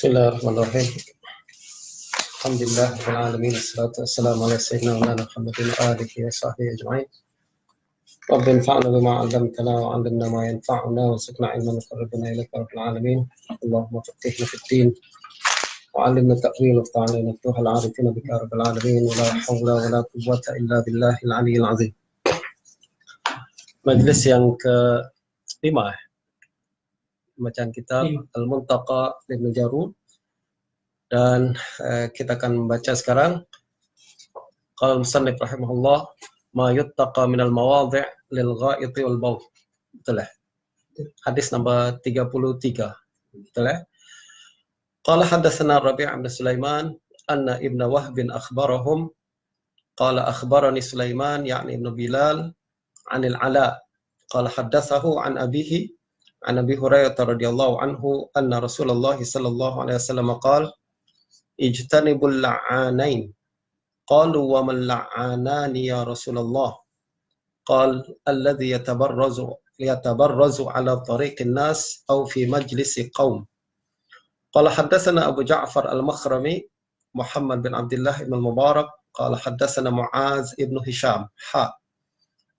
Bismillahirrahmanirrahim. Alhamdulillah rabbil alamin, wassalatu wassalamu ala sayyidina Muhammadin wa alihi wa sahbihi ajma'in. Rabbi anfa'na bima 'allamtana wa 'allimna ma yanfa'una wa zidna 'ilman yuqarribuna ilaika rabbil alamin. Allahumma faqqihna fid din wa 'allimna ta'wil wa ta'alina futuhal 'arifina bika rabbil alamin wa la hawla wa la quwwata illa billahil 'aliyyil 'azim. Majlis yang ke-5 bacaan kitab Al-Muntaqa Ibnu Jarud, dan kita akan membaca sekarang qala musannif rahimahullah ma yuttaqa minal mawadhi' lil gha'iti wal bawl. Betul ya? Hadis nomor 33. Betul ya? Qala hadatsana Rabi' bin Sulaiman anna Ibnu Wahb akhbarahum qala akhbarani Sulaiman ya'ni Ibnu Bilal 'anil Ala qala hadatsahu an abihi an Abi Hurairah radhiyallahu anhu anna Rasulullah sallallahu alaihi wasallam qala ijtanibul la'anain. Qalu wa man la'anani ya Rasulullah? Qal alladhi yatabarrazu ala tariqin nas aw fi majlisi qaum. Qala haddatsana Abu Ja'far al-Makhrami Muhammad bin Abdullah ibn al-Mubarak qala haddatsana Mu'az ibn Hisham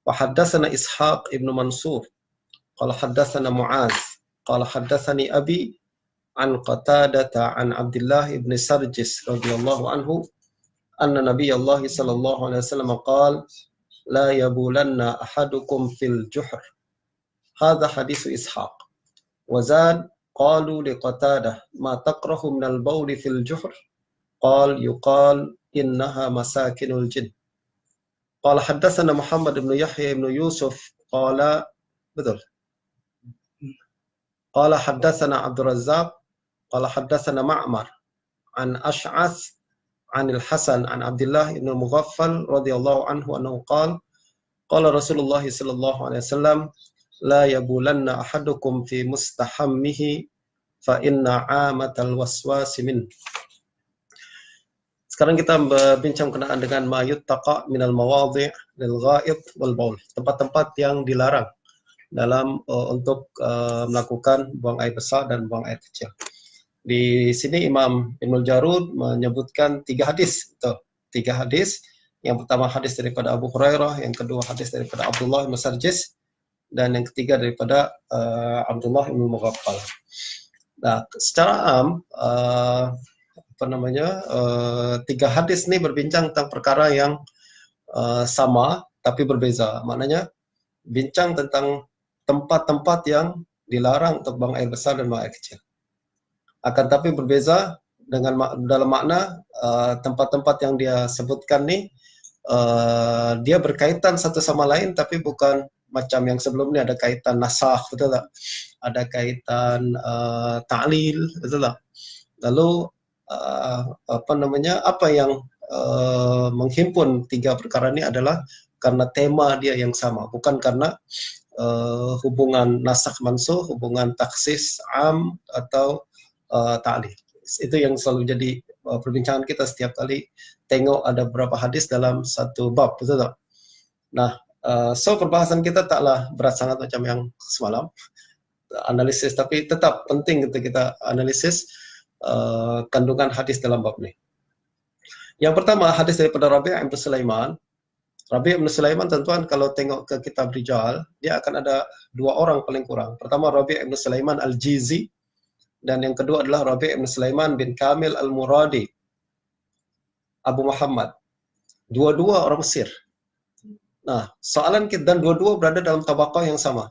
wa haddatsana Ishaq ibn Mansur qala haddatsana Mu'az qala haddatsani Abi an Qatadata an Abdullah ibn Sarjis radhiyallahu anhu anna Nabiyallah sallallahu alaihi wasallam qala la yabulanna ahadukum fil juhr. Hadha hadithu Ishaq. Wa zad qalu li Qatadah ma taqrahu min al-bawl fil juhr? Qala yuqal innaha masakinul jinn. Qala haddatsana Muhammad ibn Yahya ibn Yusuf qala betul. Qala haddatsana Abdul Razzaq qala haddatsana Ma'mar an Ash'ath an al-Hasan an Abdullah ibn al-Mughaffal radhiyallahu anhu annahu qala qala Rasulullah sallallahu alaihi wasallam la yabulanna ahadukum fi mustahammihi fa inna 'amatal waswasi min. Sekarang kita berbincang kenaan dengan ma yuttaqa minal mawadhi' lil gha'id wal baul, tempat-tempat yang dilarang dalam untuk melakukan buang air besar dan buang air kecil. Di sini Imam Ibnu Jarud menyebutkan 3 hadis. Tiga hadis. Yang pertama hadis daripada Abu Hurairah, yang kedua hadis daripada Abdullah bin Sarjis, dan yang ketiga daripada Abdullah bin Mughaffal. Nah, secara am tiga hadis ini berbincang tentang perkara yang sama tapi berbeza. Maknanya bincang tentang tempat-tempat yang dilarang untuk buang air besar dan buang air kecil. Akan tapi berbeza dengan dalam makna tempat-tempat yang dia sebutkan nih dia berkaitan satu sama lain, tapi bukan macam yang sebelumnya ada kaitan nasakh, betul tak? Ada kaitan ta'lil, betul tak? Lalu apa yang menghimpun 3 perkara ini adalah karena tema dia yang sama, bukan karena hubungan nasakh mansukh, hubungan taksis am atau ta'lil. Itu yang selalu jadi perbincangan kita setiap kali tengok ada beberapa hadis dalam satu bab, betul tak? Nah, so perbahasan kita taklah berat sangat macam yang semalam, analisis, tapi tetap penting kita analisis kandungan hadis dalam bab ini. Yang pertama hadis daripada Rabi' bin Sulaiman. Rabi' bin Sulaiman, tentuan kalau tengok ke kitab Rijal, dia akan ada 2 orang paling kurang. Pertama Rabi' bin Sulaiman Al-Jizi, dan yang kedua adalah Rabi' bin Sulaiman bin Kamil Al-Muradi Abu Muhammad. Dua-dua orang Mesir. Nah, soalan kita, dan dua-dua berada dalam tabaqah yang sama.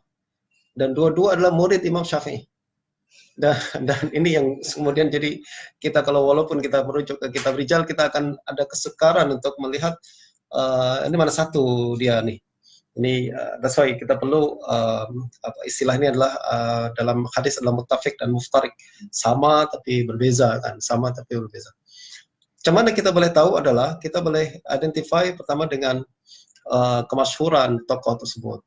Dan dua-dua adalah murid Imam Syafi'i. Dan ini yang kemudian jadi kita, kalau walaupun kita merujuk ke kitab Rijal, kita akan ada kesukaran untuk melihat ini mana satu dia nih. Ini that's why kita perlu istilah ini adalah dalam hadis adalah muttafiq dan muftarik, sama tapi berbeza kan, sama tapi berbeza. Macam mana kita boleh tahu adalah kita boleh identify pertama dengan kemasyhuran tokoh tersebut.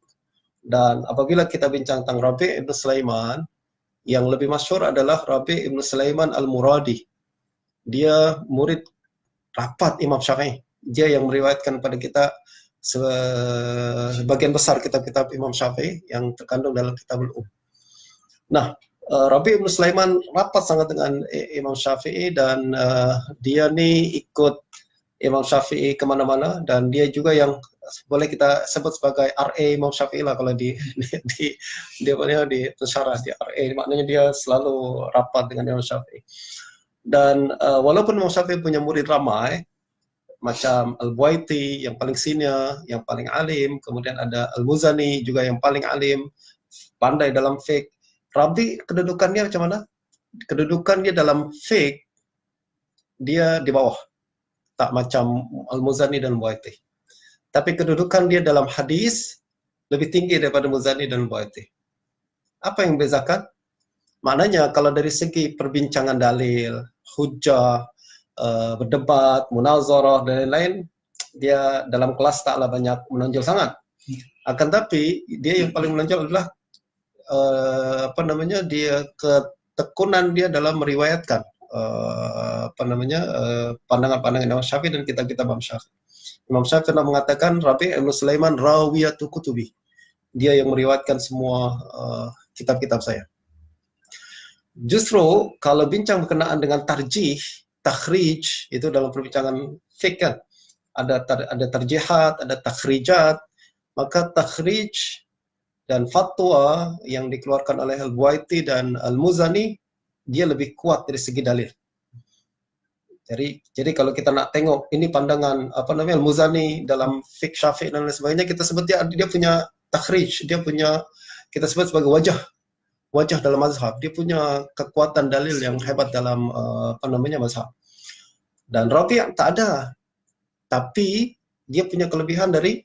Dan apabila kita bincang tentang Rabi' bin Sulaiman, yang lebih masyhur adalah Rabi' bin Sulaiman Al-Muradi. Dia murid rapat Imam Syafi'i. Dia yang meriwayatkan pada kita sebagian besar kitab-kitab Imam Syafi'i yang terkandung dalam Kitabul Nah, Rabi' bin Sulaiman rapat sangat dengan Imam Syafi'i, dan dia nih ikut Imam Syafi'i kemana-mana, dan dia juga yang boleh kita sebut sebagai RA Imam Syafi'i lah kalau di di pensyarah di RA, maknanya dia selalu rapat dengan Imam Syafi'i. Dan walaupun Imam Syafi'i punya murid ramai, macam Al-Buaiti yang paling senior, yang paling alim, kemudian ada Al-Muzani juga yang paling alim, pandai dalam fiqh. Rabi kedudukannya macam mana? Kedudukannya dalam fiqh dia di bawah, tak macam Al-Muzani dan Al-Buaiti. Tapi kedudukan dia dalam hadis lebih tinggi daripada Muzani dan Al-Buaiti. Apa yang membezakan? Maknanya kalau dari segi perbincangan dalil, hujah, berdebat, munazarah dan lain-lain, dia dalam kelas taklah banyak menonjol sangat. Akan tapi dia yang paling menonjol adalah dia ketekunan dia dalam meriwayatkan pandangan-pandangan Imam Syafi'i dan kitab-kitab Imam Syafi'i. Imam Syafi'i pernah mengatakan Rabi' bin Sulaiman rawiyatu kutubi. Dia yang meriwayatkan semua kitab-kitab saya. Justru kalau bincang berkenaan dengan tarjih, takhrij, itu dalam perbincangan fiqh kan, ada tarjihat, ada takhrijat, maka takhrij dan fatwa yang dikeluarkan oleh Al-Buaiti dan Al-Muzani dia lebih kuat dari segi dalil. Jadi kalau kita nak tengok ini pandangan Al-Muzani dalam fiqh Syafi'i dan lain sebagainya, kita sebut dia punya takhrij, dia punya, kita sebut sebagai wajah dalam mazhab. Dia punya kekuatan dalil yang hebat dalam mazhab. Dan Rabi' tak ada. Tapi dia punya kelebihan dari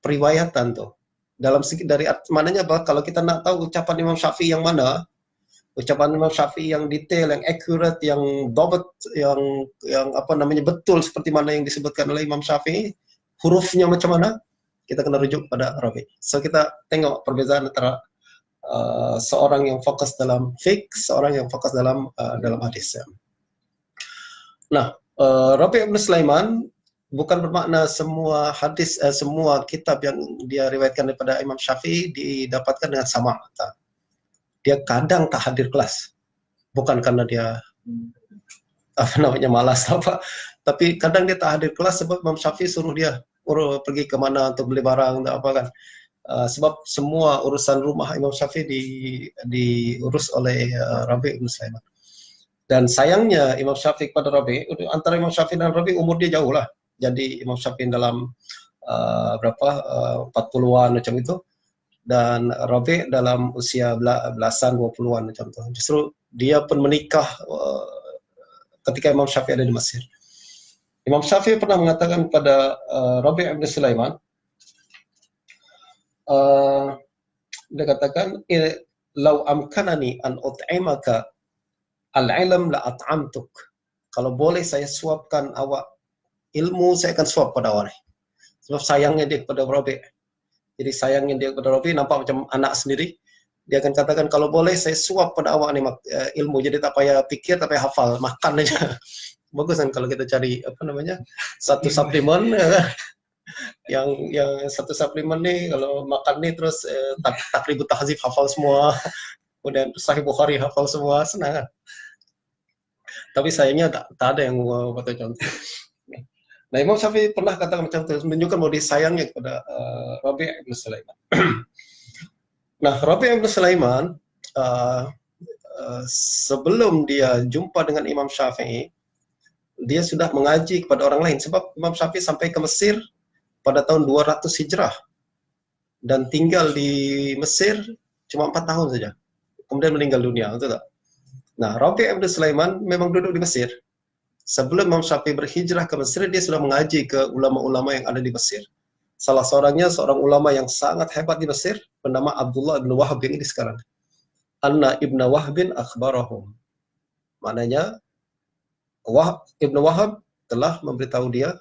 periwayatan tuh. Dalam segi dari maknanya kalau kita nak tahu ucapan Imam Syafi'i yang mana, ucapan Imam Syafi'i yang detail, yang accurate, yang dobat, yang betul seperti mana yang disebutkan oleh Imam Syafi'i, hurufnya macam mana, kita kena rujuk pada Rabi'. So kita tengok perbezaan antara seorang yang fokus dalam fiqh, seorang yang fokus dalam hadis. Nah, Rabi' bin Sulaiman bukan bermakna semua hadis, semua kitab yang dia riwayatkan daripada Imam Syafi'i didapatkan dengan sama. Dia kadang tak hadir kelas, bukan karena dia malas tapi kadang dia tak hadir kelas sebab Imam Syafi'i suruh dia pergi ke mana untuk beli barang atau apa kan. Sebab semua urusan rumah Imam Syafi'i diurus oleh Rabi' bin Sulaiman. Dan sayangnya Imam Syafi'i kepada Rabi', antara Imam Syafi'i dan Rabi' umur dia jauh lah. Jadi Imam Syafi'i dalam 40-an macam itu, dan Rabi' dalam usia belasan 20-an macam itu. Justru dia pun menikah ketika Imam Syafi'i ada di Mesir. Imam Syafi'i pernah mengatakan kepada Rabi' bin Sulaiman, dia katakan, "Lau amkanani an ut'imaka al-ilm la at'amtuk." Kalau boleh saya suapkan awak ilmu, saya akan suap pada awak. Sebab sayangnya dia kepada Rabi'. Jadi sayangnya dia kepada Rabi' nampak macam anak sendiri. Dia akan katakan, kalau boleh saya suap pada awak ni ilmu, jadi tak payah pikir, tak payah hafal, makan aja. Bagus kan kalau kita cari satu suplemen yang satu suplemen ni kalau makan ni terus Taqribut Tahzib hafal semua, kemudian Sahih Bukhari hafal semua, senang kan. Tapi sayangnya tak ada yang betul contoh. Nah, Imam Syafi'i pernah katakan macam itu, menunjukkan bahwa dia sayangnya kepada Rabi' bin Sulaiman. Nah, Rabi' bin Sulaiman sebelum dia jumpa dengan Imam Syafi'i, dia sudah mengaji kepada orang lain. Sebab Imam Syafi'i sampai ke Mesir pada tahun 200 Hijrah dan tinggal di Mesir cuma 4 tahun saja. Kemudian meninggal dunia, betul tak? Nah, Rabi' bin Sulaiman memang duduk di Mesir. Sebelum Imam Syafi'i berhijrah ke Mesir, dia sudah mengaji ke ulama-ulama yang ada di Mesir. Salah seorangnya seorang ulama yang sangat hebat di Mesir, bernama Abdullah bin Wahab yang ini sekarang. Anna ibn Wahbin akhbarahum. Maknanya, Ibn Wahab telah memberitahu dia,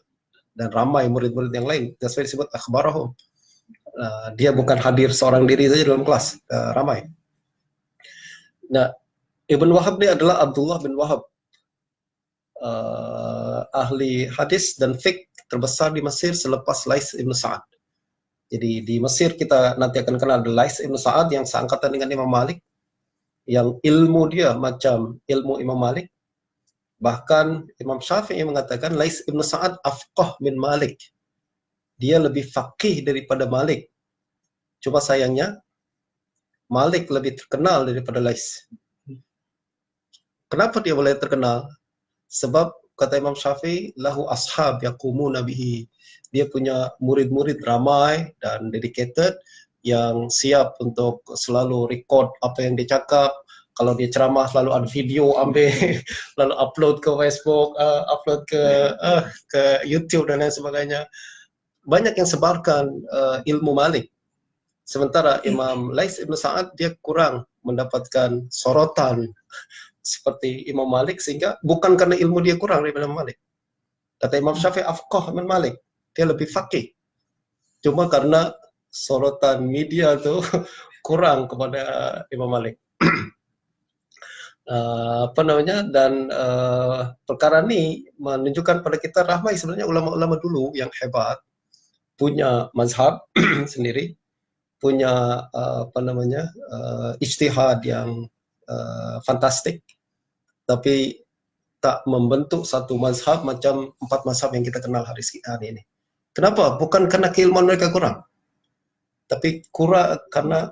dan ramai murid-murid yang lain. That's why disebut akhbarahum. Dia bukan hadir seorang diri saja dalam kelas, ramai. Nah, Ibn Wahab ini adalah Abdullah bin Wahab, ahli hadis dan fiqh terbesar di Mesir selepas Lais ibn Sa'ad. Jadi di Mesir kita nanti akan kenal Lais ibn Sa'ad yang seangkatan dengan Imam Malik. yang ilmu dia macam ilmu Imam Malik. Bahkan Imam Syafi'i mengatakan Lais ibn Sa'ad afqah min Malik. Dia lebih faqih daripada Malik. Cuma sayangnya Malik lebih terkenal daripada Lais. Kenapa dia boleh terkenal? Sebab kata Imam Syafi'i, lahu ashab yaqumuna bihi. Dia punya murid-murid ramai dan dedicated yang siap untuk selalu record apa yang dia cakap. Kalau dia ceramah selalu ada video ambil, lalu upload ke Facebook, upload ke YouTube dan lain sebagainya. Banyak yang sebarkan ilmu Malik. Sementara Imam Lais ibn Sa'ad dia kurang mendapatkan sorotan seperti Imam Malik, sehingga bukan karena ilmu dia kurang daripada Imam Malik. Kata Imam Syafi'i afqah min Malik, dia lebih faqih. Cuma karena sorotan media tu kurang kepada Imam Malik. Dan perkara ni menunjukkan pada kita ramai sebenarnya ulama-ulama dulu yang hebat, punya mazhab sendiri, punya ijtihad yang fantastik, tapi tak membentuk satu mazhab macam 4 mazhab yang kita kenal hari ini. Kenapa? Bukan karena keilmuan mereka kurang, tapi kurang karena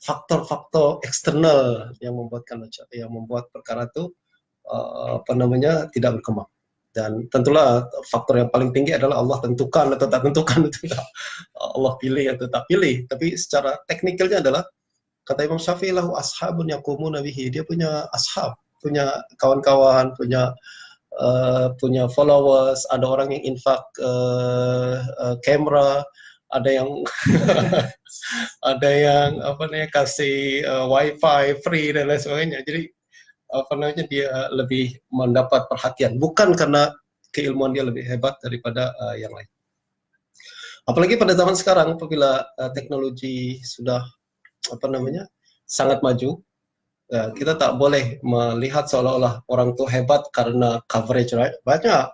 faktor-faktor eksternal yang membuat perkara itu tidak berkembang. Dan tentulah faktor yang paling tinggi adalah Allah tentukan atau tak tentukan itu. Allah pilih atau tak pilih. Tapi secara teknikalnya adalah kata Imam Syafi'i lahu ashabun yaqumuna bihi. Dia punya ashab, punya kawan-kawan, punya followers, ada orang yang infak kamera, ada yang ada yang kasih wifi free dan lain sebagainya. Jadi dia lebih mendapat perhatian, bukan karena keilmuan dia lebih hebat daripada yang lain. Apalagi pada zaman sekarang apabila teknologi sudah sangat maju, kita tak boleh melihat seolah-olah orang itu hebat karena coverage, right? Banyak.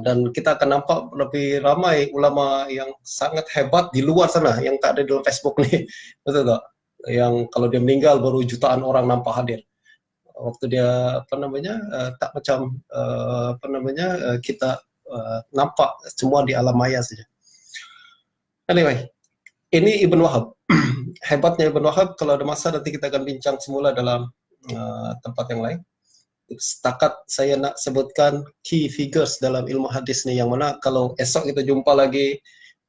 Dan kita akan nampak lebih ramai ulama yang sangat hebat di luar sana yang tak ada di dalam Facebook nih, betul tak? Yang kalau dia meninggal baru jutaan orang nampak hadir. Waktu dia tak macam kita nampak semua di alam maya saja. Anyway, ini Ibn Wahab. Hebatnya Ibn Wahab, kalau ada masa nanti kita akan bincang semula dalam tempat yang lain. Setakat saya nak sebutkan key figures dalam ilmu hadis ni, yang mana kalau esok kita jumpa lagi,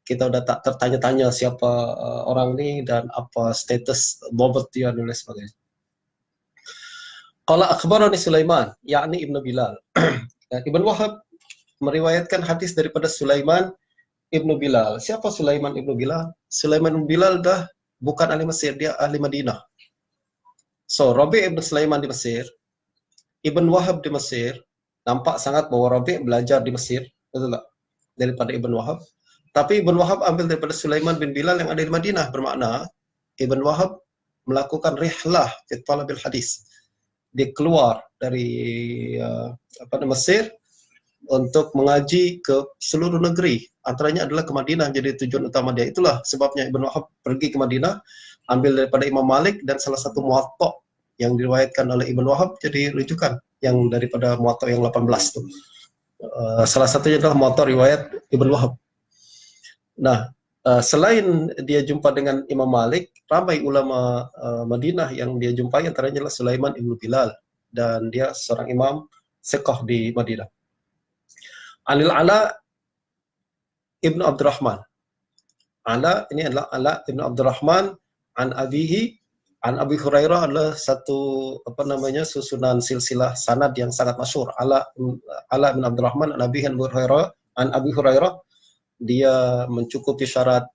kita dah tak tertanya-tanya siapa orang ni dan apa status dhabt dia dan lain sebagainya. Qala akhbarani Sulaiman, yakni Ibn Bilal. Ibn Wahab meriwayatkan hadis daripada Sulaiman Ibn Bilal. Siapa Sulaiman Ibn Bilal? Sulaiman Ibn Bilal dah bukan ahli Mesir, dia ahli Madinah. So, Rabi' Ibn Sulaiman di Mesir, Ibn Wahab di Mesir, nampak sangat bahawa Rabi' belajar di Mesir, betul tak? Daripada Ibn Wahab. Tapi Ibn Wahab ambil daripada Sulaiman bin Bilal yang ada di Madinah. Bermakna, Ibn Wahab melakukan rihlah fi talabil hadis. Dia keluar dari Mesir untuk mengaji ke seluruh negeri. Antaranya adalah ke Madinah, jadi tujuan utama dia. Itulah sebabnya Ibn Wahab pergi ke Madinah, ambil daripada Imam Malik, dan salah satu muwatta' yang diriwayatkan oleh Ibn Wahab jadi rujukan yang daripada muwatta' yang 18 tu. Salah satunya adalah muwatta' riwayat Ibn Wahab. Nah, selain dia jumpa dengan Imam Malik, ramai ulama Madinah yang dia jumpai, antaranya adalah Sulaiman Ibn Bilal, dan dia seorang imam siqah di Madinah. Anil Ala Ibn Abdurrahman. Ala ini adalah Ala Ibn Abdurrahman an abihi an Abi Hurairah, adalah satu susunan silsilah sanad yang sangat masyhur. Ala bin Abdurrahman an Abi Hurairah, dia mencukupi syarat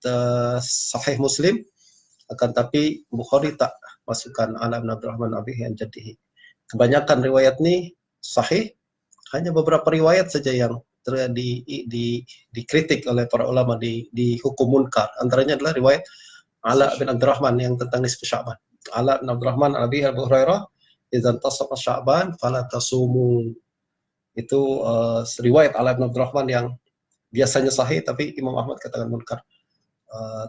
sahih Muslim, akan tapi Bukhari tak masukkan Ala bin Abdurrahman an Abihi an Jaddihi. Kebanyakan riwayat ni sahih, hanya beberapa riwayat saja yang dikritik oleh para ulama, di hukum munkar. Antaranya adalah riwayat Ala bin Abdurrahman yang tentang nisfu Sya'ban. Ala bin Abdurrahman Abi Hurairah, idzan tasafa Sya'ban fala tasumu. Itu riwayat Ala bin Abdurrahman yang biasanya sahih, tapi Imam Ahmad katakan munkar,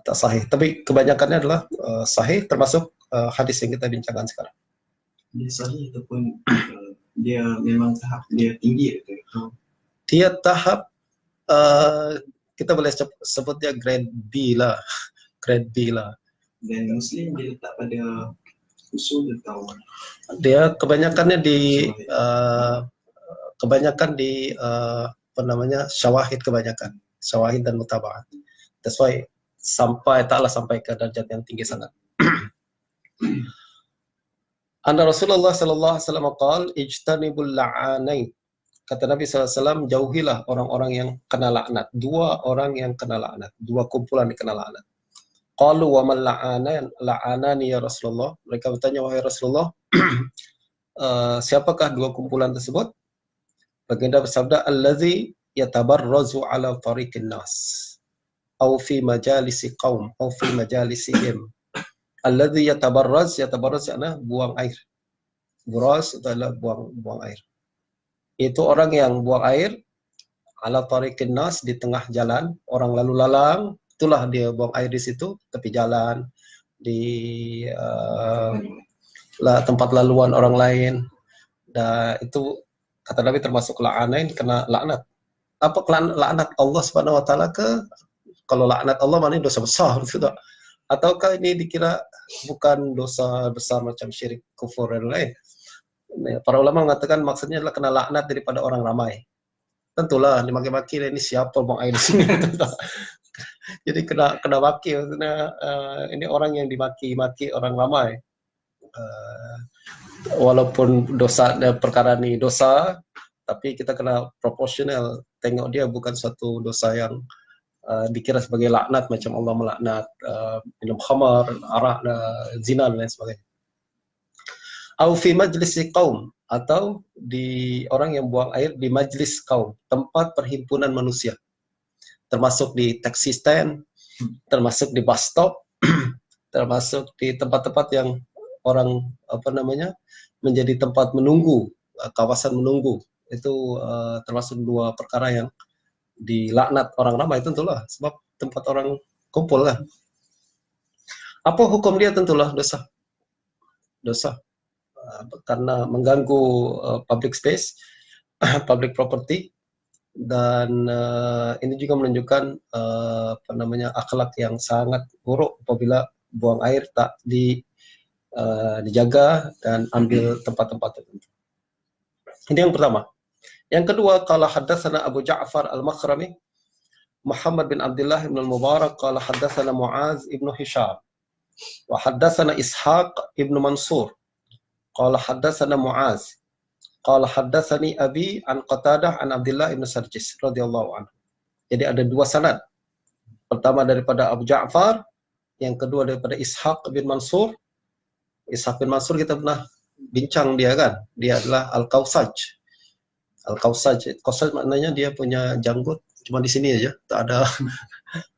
tak sahih. Tapi kebanyakannya adalah sahih, termasuk hadis yang kita bincangkan sekarang. Dia sahih ataupun dia memang tahap dia tinggi atau Dia tahap kita boleh sebut dia grade B lah, grade B lah. dan Muslim dia letak pada usul atau Dia kebanyakan di apa namanya, syawahid, kebanyakan syawahid dan mutabaat. That's why taklah sampai ke derajat yang tinggi sangat. Anna Rasulullah sallallahu alaihi wasallam qala ijtanibul la'anain. Kata Nabi SAW, jauhilah orang-orang yang kena laknat. Dua orang yang kena laknat. Dua kumpulan yang kena laknat. Qalu wa man la'anani ya Rasulullah. Mereka bertanya, wahai Rasulullah, siapakah dua kumpulan tersebut? Baginda bersabda, allazi yatabarrazu ala tariqin nas. Au fi majalisi qaum. Au fi majalisihim. Allazi yatabarraz adalah buang air. Buras itu adalah buang air. Itu orang yang buang air ala tariqin nas, di tengah jalan, orang lalu lalang, itulah dia buang air di situ, tepi jalan, di tempat laluan orang lain. Dan itu kata Nabi termasuk la'anain, kena laknat. Apa laknat Allah Subhanahu wa taala ke? Kalau laknat Allah maknanya dosa besar gitu. Ataukah ini dikira bukan dosa besar macam syirik, kufur dan lain? Para ulama mengatakan maksudnya adalah kena laknat daripada orang ramai. Tentulah dimaki-maki, ini siapa buang air di sini. Jadi kena maki, maksudnya ini orang yang dimaki-maki orang ramai. Walaupun dosa, perkara ini dosa, tapi kita kena proporsional, tengok dia bukan suatu dosa yang dikira sebagai laknat macam Allah melaknat minum khamar, arak, zina dan lain sebagainya. Au fi majlisi qaum, atau di orang yang buang air di majlis kaum, tempat perhimpunan manusia, termasuk di taxi stand, termasuk di bus stop, termasuk di tempat-tempat yang orang menjadi tempat menunggu, kawasan menunggu. Itu termasuk dua perkara yang dilaknat orang ramai, tentulah sebab tempat orang kumpul lah. Apa hukum dia? Tentulah dosa karena mengganggu public space, public property, dan ini juga menunjukkan akhlak yang sangat buruk apabila buang air tak dijaga dan ambil tempat-tempat tertentu. Ini yang pertama. Yang kedua, qala haddatsana Abu Ja'far Al-Makhrami Muhammad bin Abdullah bin Al-Mubarak qala haddatsana Muaz ibn Hisham wa haddatsana Ishaq ibn Mansur qala haddatsana Muaz qala haddatsani abi an Qatadah an Abdullah ibn Sarjis radhiyallahu anhu. Jadi ada dua sanad. Pertama daripada Abu Ja'far, yang kedua daripada Ishaq bin Mansur. Ishaq bin Mansur kita pernah bincang dia kan. Dia adalah Al-Kausaj. Al-Kausaj maknanya dia punya janggut cuma di sini aja, tak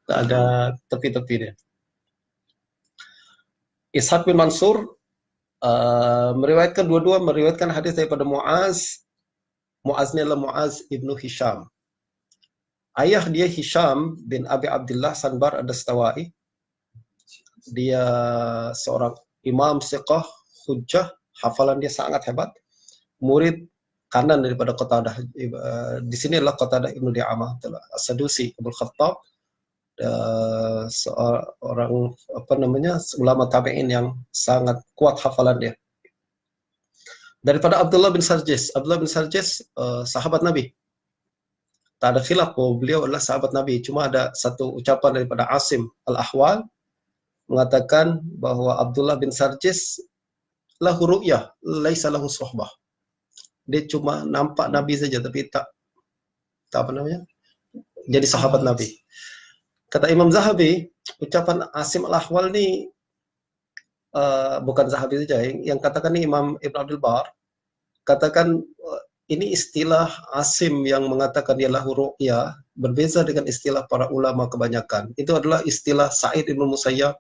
ada tepi-tepi dia. Ishaq bin Mansur meriwayatkan hadis daripada Muaz. Muaz ini adalah Muaz ibnu Hisham. Ayah dia Hisham bin Abi Abdullah Sanbar ad-Dastawai. Dia seorang imam siqah, hujjah, hafalan dia sangat hebat. Murid kanan daripada Qatadah. Di sini adalah Qatadah ibnu Di'amah, As-Sadusi, Abul Khattab, seorang ulama tabi'in yang sangat kuat hafalan dia. Daripada Abdullah bin Sarjis. Abdullah bin Sarjis sahabat Nabi. Tak ada khilaf bahwa beliau adalah sahabat Nabi. Cuma ada satu ucapan daripada Asim Al-Ahwal mengatakan bahwa Abdullah bin Sarjis lahu ru'yah, laisa lahu suhbah. Dia cuma nampak Nabi saja tapi tak jadi sahabat Nabi. Kata Imam Zahabi, ucapan Asim Al-Ahwal ni bukan Zahabi saja, yang katakan ni Imam Ibn Abdul Bar, katakan ini istilah Asim yang mengatakan dia lahu ru'yah, berbeza dengan istilah para ulama kebanyakan. Itu adalah istilah Sa'id Ibn Musayyab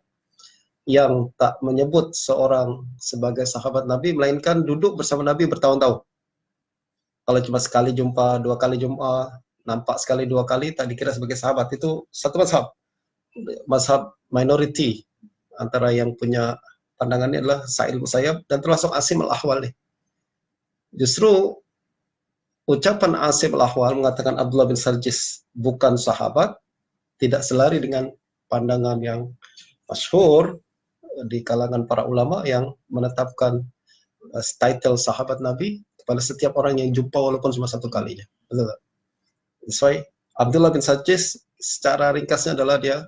yang tak menyebut seorang sebagai sahabat Nabi, melainkan duduk bersama Nabi bertahun-tahun. Kalau cuma sekali jumpa, dua kali jumpa, nampak sekali dua kali, tak dikira sebagai sahabat. Itu satu mazhab minority antara yang punya pandangannya adalah Sa'id bin Musayyab dan termasuk Asim al-Ahwal nih. Justru ucapan Asim al-Ahwal mengatakan Abdullah bin Sarjis bukan sahabat tidak selari dengan pandangan yang masyhur di kalangan para ulama yang menetapkan title sahabat Nabi kepada setiap orang yang jumpa walaupun cuma satu kalinya. Betul tak? Sesuai Abdullah bin Sarjis secara ringkasnya adalah dia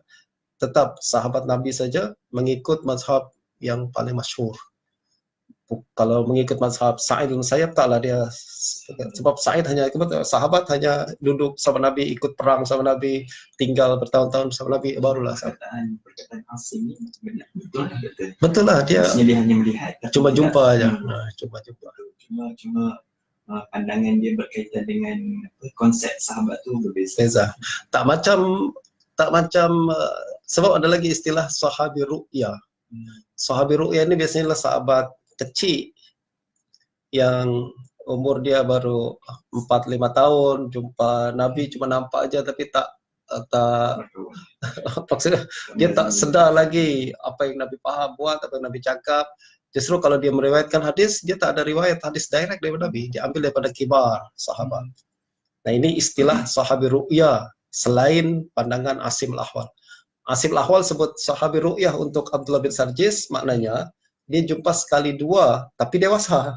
tetap sahabat Nabi saja mengikut mazhab yang paling masyhur. Kalau mengikut mazhab Sa'id bin Musayyab taklah dia, sebab Sa'id hanya sahabat, hanya duduk sama Nabi, ikut perang sama Nabi, tinggal bertahun-tahun sama Nabi, barulah perkataan Asim ini benar betul. Betul lah, dia Dia hanya melihat cuma jumpa aja. Cuma jumpa. Cuma pandangan dia berkaitan dengan konsep sahabat tu berbeza. Beza. Tak macam sebab ada lagi istilah sahabi ru'ya. Sahabi ru'ya ini biasanya adalah sahabat kecil yang umur dia baru 4-5 tahun, jumpa Nabi cuma nampak aja tapi tak maksudnya dia tak sedar lagi apa yang Nabi faham buat, apa yang Nabi cakap. Justru kalau dia meriwayatkan hadis, dia tak ada riwayat hadis direct daripada Nabi, dia ambil daripada kibar sahabat. Nah, ini istilah sahabi ru'ya selain pandangan Asim al-Ahwal. Asim al-Ahwal sebut sahabi ru'yah untuk Abdullah bin Sarjis, maknanya dia jumpa sekali dua tapi dewasa.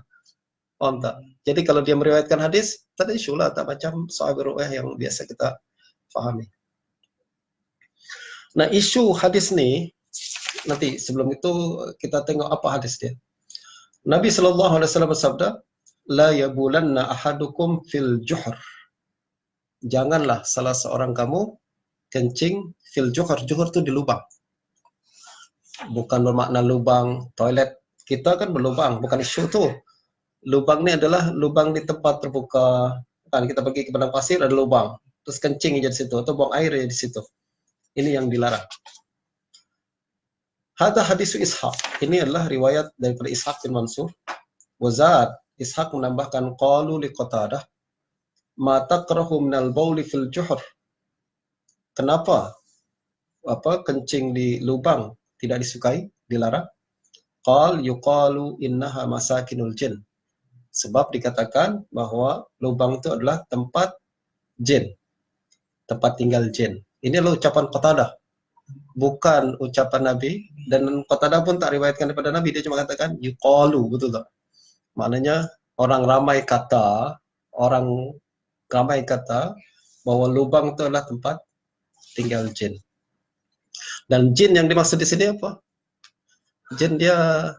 Paham tak? Jadi kalau dia meriwayatkan hadis, tak ada isu lah, tak macam sahabi ru'yah yang biasa kita fahami. Nah, isu hadis ni nanti sebelum itu kita tengok apa hadis dia. Nabi SAW bersabda, la yabulanna ahadukum fil juhr. Janganlah salah seorang kamu kencing fil juhr. Juhr tu di lubang. Bukan bermakna lubang toilet. Kita kan berlubang, bukan isu tu. Lubang ni adalah lubang di tempat terbuka. Kan kita pergi ke padang pasir ada lubang. Terus kencing aja di situ atau buang air aja di situ. Ini yang dilarang. Hadza hadisu Ishaq. Ini adalah riwayat daripada Ishaq bin Mansur. Wazad Ishaq menambahkan qalu li Qatadah ma takrahu minal bauli fil juhr. Kenapa kencing di lubang tidak disukai, dilarang? Qal yuqalu innaha masakinul jin. Sebab dikatakan bahwa lubang itu adalah tempat jin, tempat tinggal jin. Ini adalah ucapan Qatadah, bukan ucapan Nabi, dan Qatadah pun tak riwayatkan daripada Nabi, dia cuma katakan yuqalu, betul tak? Maknanya orang ramai kata bahwa lubang itu adalah tempat tinggal jin. Dan jin yang dimaksud di sini apa? Jin dia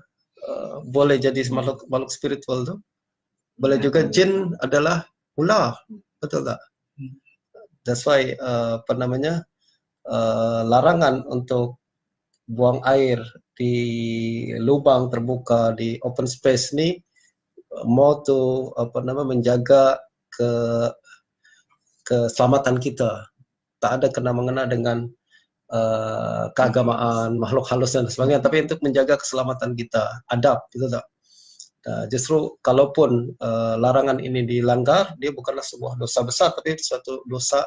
boleh jadi makhluk spiritual tu. Boleh juga jin adalah ular, betul tak? That's why larangan untuk buang air di lubang terbuka di open space ni mau tu menjaga keselamatan kita. Tak ada kena-mengena dengan keagamaan, makhluk halus dan sebagainya, tapi untuk menjaga keselamatan kita, adab, gitu tak? Justru kalaupun larangan ini dilanggar, dia bukanlah sebuah dosa besar, tapi suatu dosa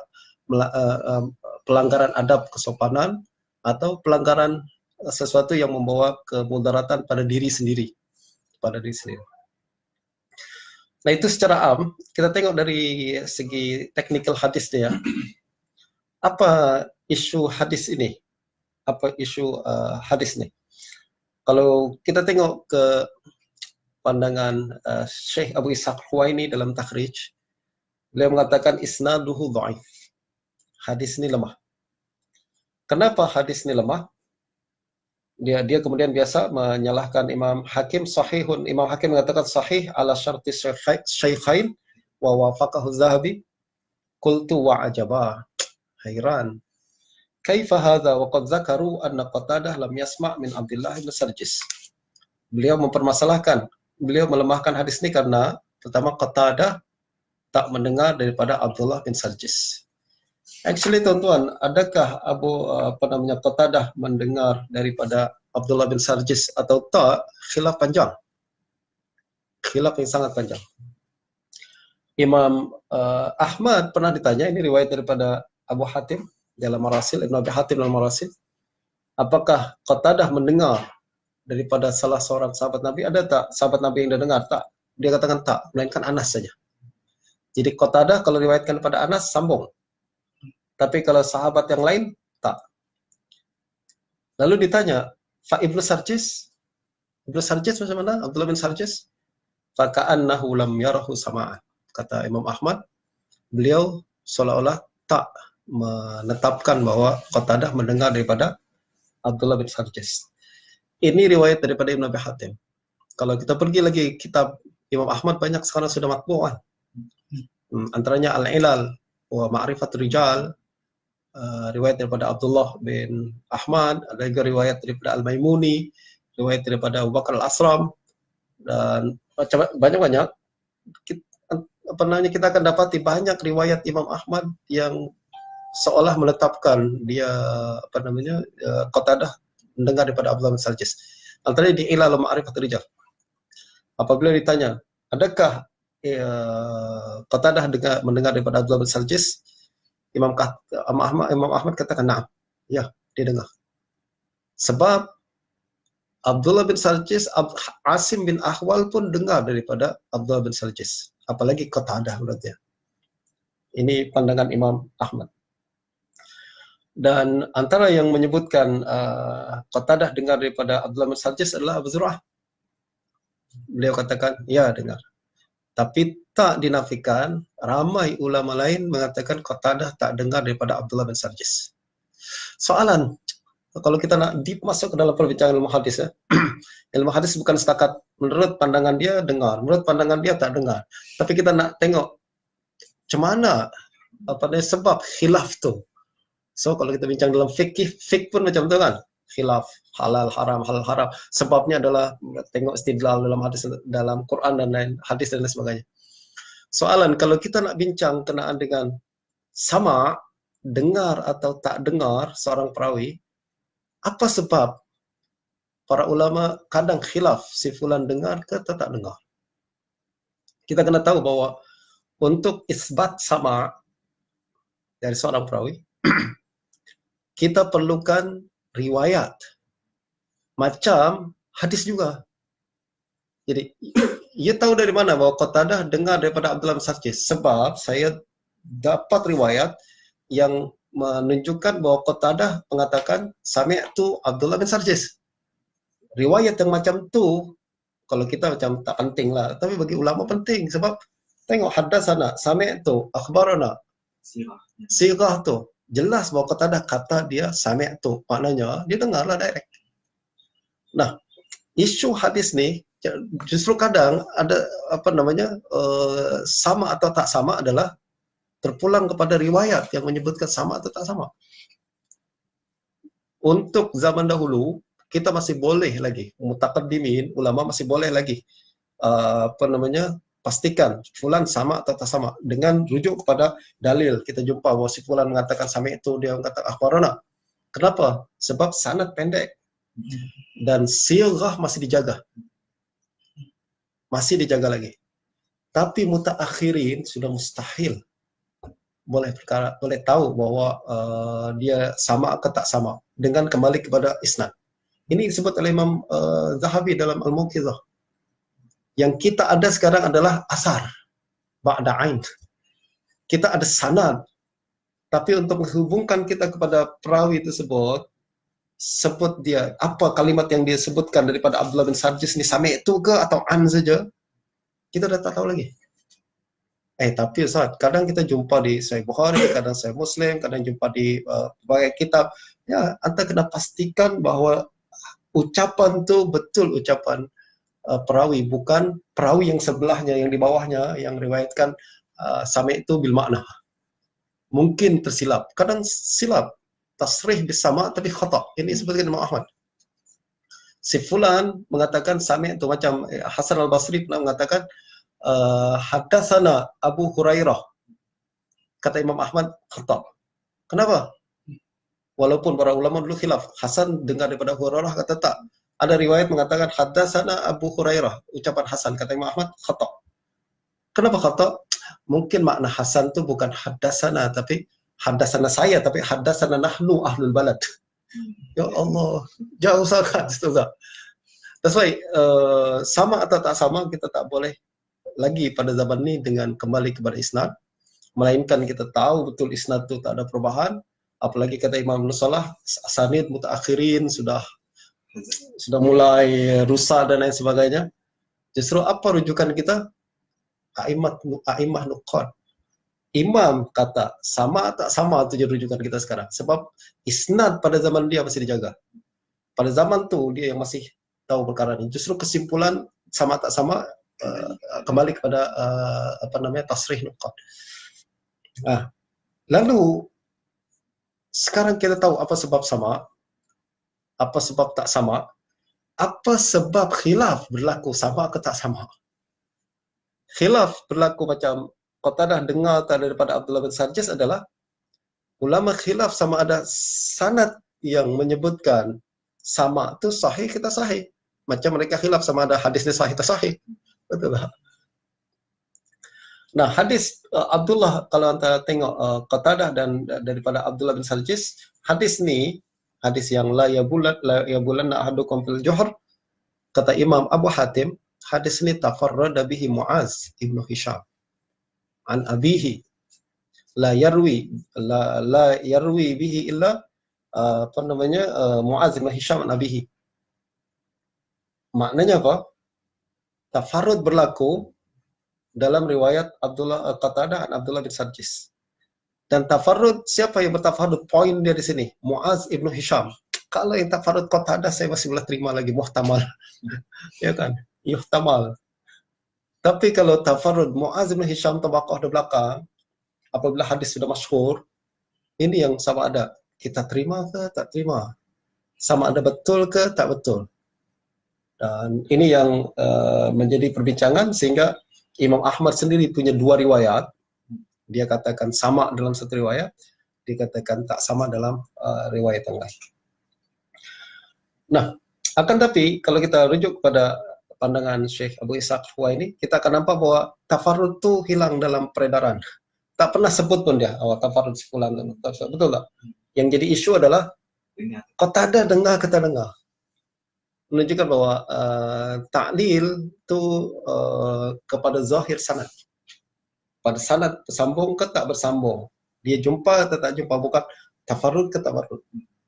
pelanggaran adab kesopanan atau pelanggaran sesuatu yang membawa kemudaratan pada diri sendiri. Nah, itu secara am. Kita tengok dari segi teknikal hadis dia. Apa isu hadis ini? Apa isu hadis ini? Kalau kita tengok ke pandangan Syekh Abu Ishaq Huwaini dalam takhrij, beliau mengatakan isnaduhu dhaif. Hadis ini lemah. Kenapa hadis ini lemah? Dia kemudian biasa menyalahkan Imam Hakim sahihun. Imam Hakim mengatakan sahih ala syarti syaikhain wa wafaqahu Zahabi. Qultu wa ajaba. Hairan. Kaifa hadza wa qad zakaru anna Qatadah lam yasma' min Abdullah bin Sarjis. Beliau mempermasalahkan, beliau melemahkan hadis ini karena pertama Qatadah tak mendengar daripada Abdullah bin Sarjis. Actually tuan-tuan, adakah Qatadah mendengar daripada Abdullah bin Sarjis atau tak? Khilaf panjang. Khilaf yang sangat panjang. Imam Ahmad pernah ditanya, ini riwayat daripada Abu Hatim dalam Marasil, Ibn Abi Hatim dalam Marasil, apakah Qatadah mendengar daripada salah seorang sahabat Nabi? Ada tak sahabat Nabi yang dia dengar? Tak. Dia katakan tak, melainkan Anas saja. Jadi Qatadah kalau riwayatkan pada Anas sambung. Tapi kalau sahabat yang lain tak. Lalu ditanya, Fa Ibnu Sarjis? Ibnu Sarjis macam mana? Abdullah bin Sarjis? Fa ka'annahu lam yarahu sama'an. Kata Imam Ahmad, beliau seolah-olah tak menetapkan bahwa Qatadah mendengar daripada Abdullah bin Sarjis. Ini riwayat daripada Ibn Abi Hatim. Kalau kita pergi lagi kitab Imam Ahmad, banyak sekarang sudah matbu'an. Antaranya Al-Ilal wa Ma'rifatul Rijal, riwayat daripada Abdullah bin Ahmad, ada juga riwayat daripada Al-Maimuni, riwayat daripada Abu Bakar Al-Asram, dan banyak-banyak. Kita akan dapati banyak riwayat Imam Ahmad yang seolah menetapkan dia Qatadah mendengar daripada Abdullah bin Sarjis. Antara di Ilal Ma'rifatul Rijal. Apabila ditanya, adakah Qatadah mendengar daripada Abdullah bin Sarjis? Imam Ahmad katakan na'am. Ya, dia dengar. Sebab Abdullah bin Sarjis, Asim bin Ahwal pun dengar daripada Abdullah bin Sarjis. Apalagi Qatadah berarti. Ini pandangan Imam Ahmad. Dan antara yang menyebutkan Qatadah dengar daripada Abdullah bin Sarjis adalah Abu Zur'ah. Beliau katakan, ya dengar. Tapi tak dinafikan, ramai ulama lain mengatakan Qatadah tak dengar daripada Abdullah bin Sarjis. Soalan, kalau kita nak deep masuk ke dalam perbincangan ilmu hadis, ilmu hadis bukan setakat menurut pandangan dia dengar, menurut pandangan dia tak dengar. Tapi kita nak tengok macam mana sebab khilaf tu. So kalau kita bincang dalam fikih pun macam tu kan, khilaf halal haram. Sebabnya adalah tengok istidlal dalam hadis, dalam Quran dan lain hadis dan lain sebagainya. Soalan, kalau kita nak bincang kenaan dengan sama dengar atau tak dengar seorang perawi, apa sebab para ulama kadang khilaf si fulan dengar ke tak dengar? Kita kena tahu bahwa untuk isbat sama dari seorang perawi kita perlukan riwayat macam hadis juga. Jadi ia tahu dari mana bahwa Qatadah dengar daripada Abdullah bin Sarjis? Sebab saya dapat riwayat yang menunjukkan bahwa Qatadah mengatakan sami'tu Abdullah bin Sarjis. Riwayat yang macam tu kalau kita macam tak penting lah, tapi bagi ulama penting. Sebab tengok haddatsana, sami'tu, akhbarana, sirah tu jelas bahwa Qatadah kata dia sami'tu, maknanya dia dengarlah direct. Nah, isu hadis ni justru kadang ada sama atau tak sama adalah terpulang kepada riwayat yang menyebutkan sama atau tak sama. Untuk zaman dahulu kita masih boleh lagi, mutaqaddimin, ulama masih boleh lagi pastikan fulan sama atau tak sama dengan rujuk kepada dalil. Kita jumpa bahwa si fulan mengatakan sami itu, dia mengatakan akhbarana. Kenapa? Sebab sanad pendek dan sirah masih dijaga. Masih dijaga lagi. Tapi mutaakhirin sudah mustahil boleh tahu bahwa dia sama atau tak sama dengan kembali kepada isnad. Ini disebut oleh Imam Zahabi dalam Al-Muqidhah. Yang kita ada sekarang adalah asar, ba'da ain. Kita ada sanad, tapi untuk menghubungkan kita kepada perawi tersebut, sebut dia, apa kalimat yang dia sebutkan daripada Abdullah bin Sarjis ni, sami itu ke atau an saja, kita dah tak tahu lagi. Tapi Ustaz, kadang kita jumpa di Sahih Bukhari, kadang Sahih Muslim, kadang jumpa di berbagai kitab. Ya, anda kena pastikan bahwa ucapan tu betul ucapan perawi, bukan perawi yang sebelahnya, yang di bawahnya, yang riwayatkan sami itu bil makna. Mungkin tersilap, kadang silap, tasrih bisama tapi khata. Ini sebutkan Imam Ahmad. Si fulan mengatakan sami itu, macam Hasan al-Basri pernah mengatakan haddatsana Abu Hurairah. Kata Imam Ahmad khata. Kenapa? Walaupun para ulama dulu khilaf, Hasan dengar daripada Hurairah kata tak. Ada riwayat mengatakan haddatsana Abu Hurairah, ucapan Hasan, kata Imam Ahmad khata. Kenapa khata? Mungkin makna Hasan itu bukan haddatsana tapi haddatsana saya, tapi haddatsana nahnu ahlul balad. Ya Allah, jauh sangat Ustaz. That's why sama atau tak sama kita tak boleh lagi pada zaman ini dengan kembali kepada isnad, melainkan kita tahu betul isnad itu tak ada perubahan. Apalagi kata Imam Nusalah, asanid mutaakhirin sudah mulai rusak dan lain sebagainya. Justru apa rujukan kita? A'immah nuqad. Imam kata sama tak sama itu jadi rujukan kita sekarang. Sebab isnad pada zaman dia masih dijaga. Pada zaman tu dia yang masih tahu perkara ini. Justru kesimpulan sama tak sama kembali kepada tasrih nuqad. Nah, lalu sekarang kita tahu apa sebab sama, apa sebab tak sama, apa sebab khilaf berlaku sama atau tak sama. Khilaf berlaku macam Qatadah dengar daripada Abdullah bin Sarjis adalah ulama khilaf sama ada sanad yang menyebutkan sama itu sahih kita sahih. Macam mereka khilaf sama ada hadisnya sahih atau sahih. Betul tak? Nah, hadis Abdullah, kalau anda tengok Qatadah dan daripada Abdullah bin Sarjis, hadis ni, hadis yang la yabulan ahadukum fil juhr, kata Imam Abu Hatim, hadis ni tafarrada bihi Muaz ibnu Hisham an abihi, la yarwi bihi illa Muaz ibnu Hisham an abihi. Maknanya apa? Tafarrud berlaku dalam riwayat Qatadah dan Abdullah bin Sarjis. Dan tafarrud, siapa yang bertafarrud? Poin dia di sini, Muaz ibnu Hisham. Kalau yang tafarrud Qatadah saya masih boleh terima lagi, muhtamal. Ya kan? Yuhtamal. Tapi kalau tafarrud Muaz ibnu Hisham tabaqah di belakang, apabila hadis sudah masyhur, ini yang sama ada. Kita terima ke tak terima? Sama ada betul ke tak betul? Dan ini yang menjadi perbincangan sehingga Imam Ahmad sendiri punya dua riwayat. Dia katakan sama dalam satu riwayat, dikatakan tak sama dalam riwayat yang lain. Nah, akan tapi kalau kita rujuk pada pandangan Syekh Abu Ishaq Huwaini, kita akan nampak bahwa tafarrud itu hilang dalam peredaran. Tak pernah sebut pun dia tafarrud sepulang. Betul tak? Yang jadi isu adalah Qatadah dengar kita dengar. Menunjukkan bahwa ta'lil itu kepada zahir sanad. Pada sanad bersambung ke tak bersambung. Dia jumpa atau tak jumpa, bukan tafarrud ke tafarrud.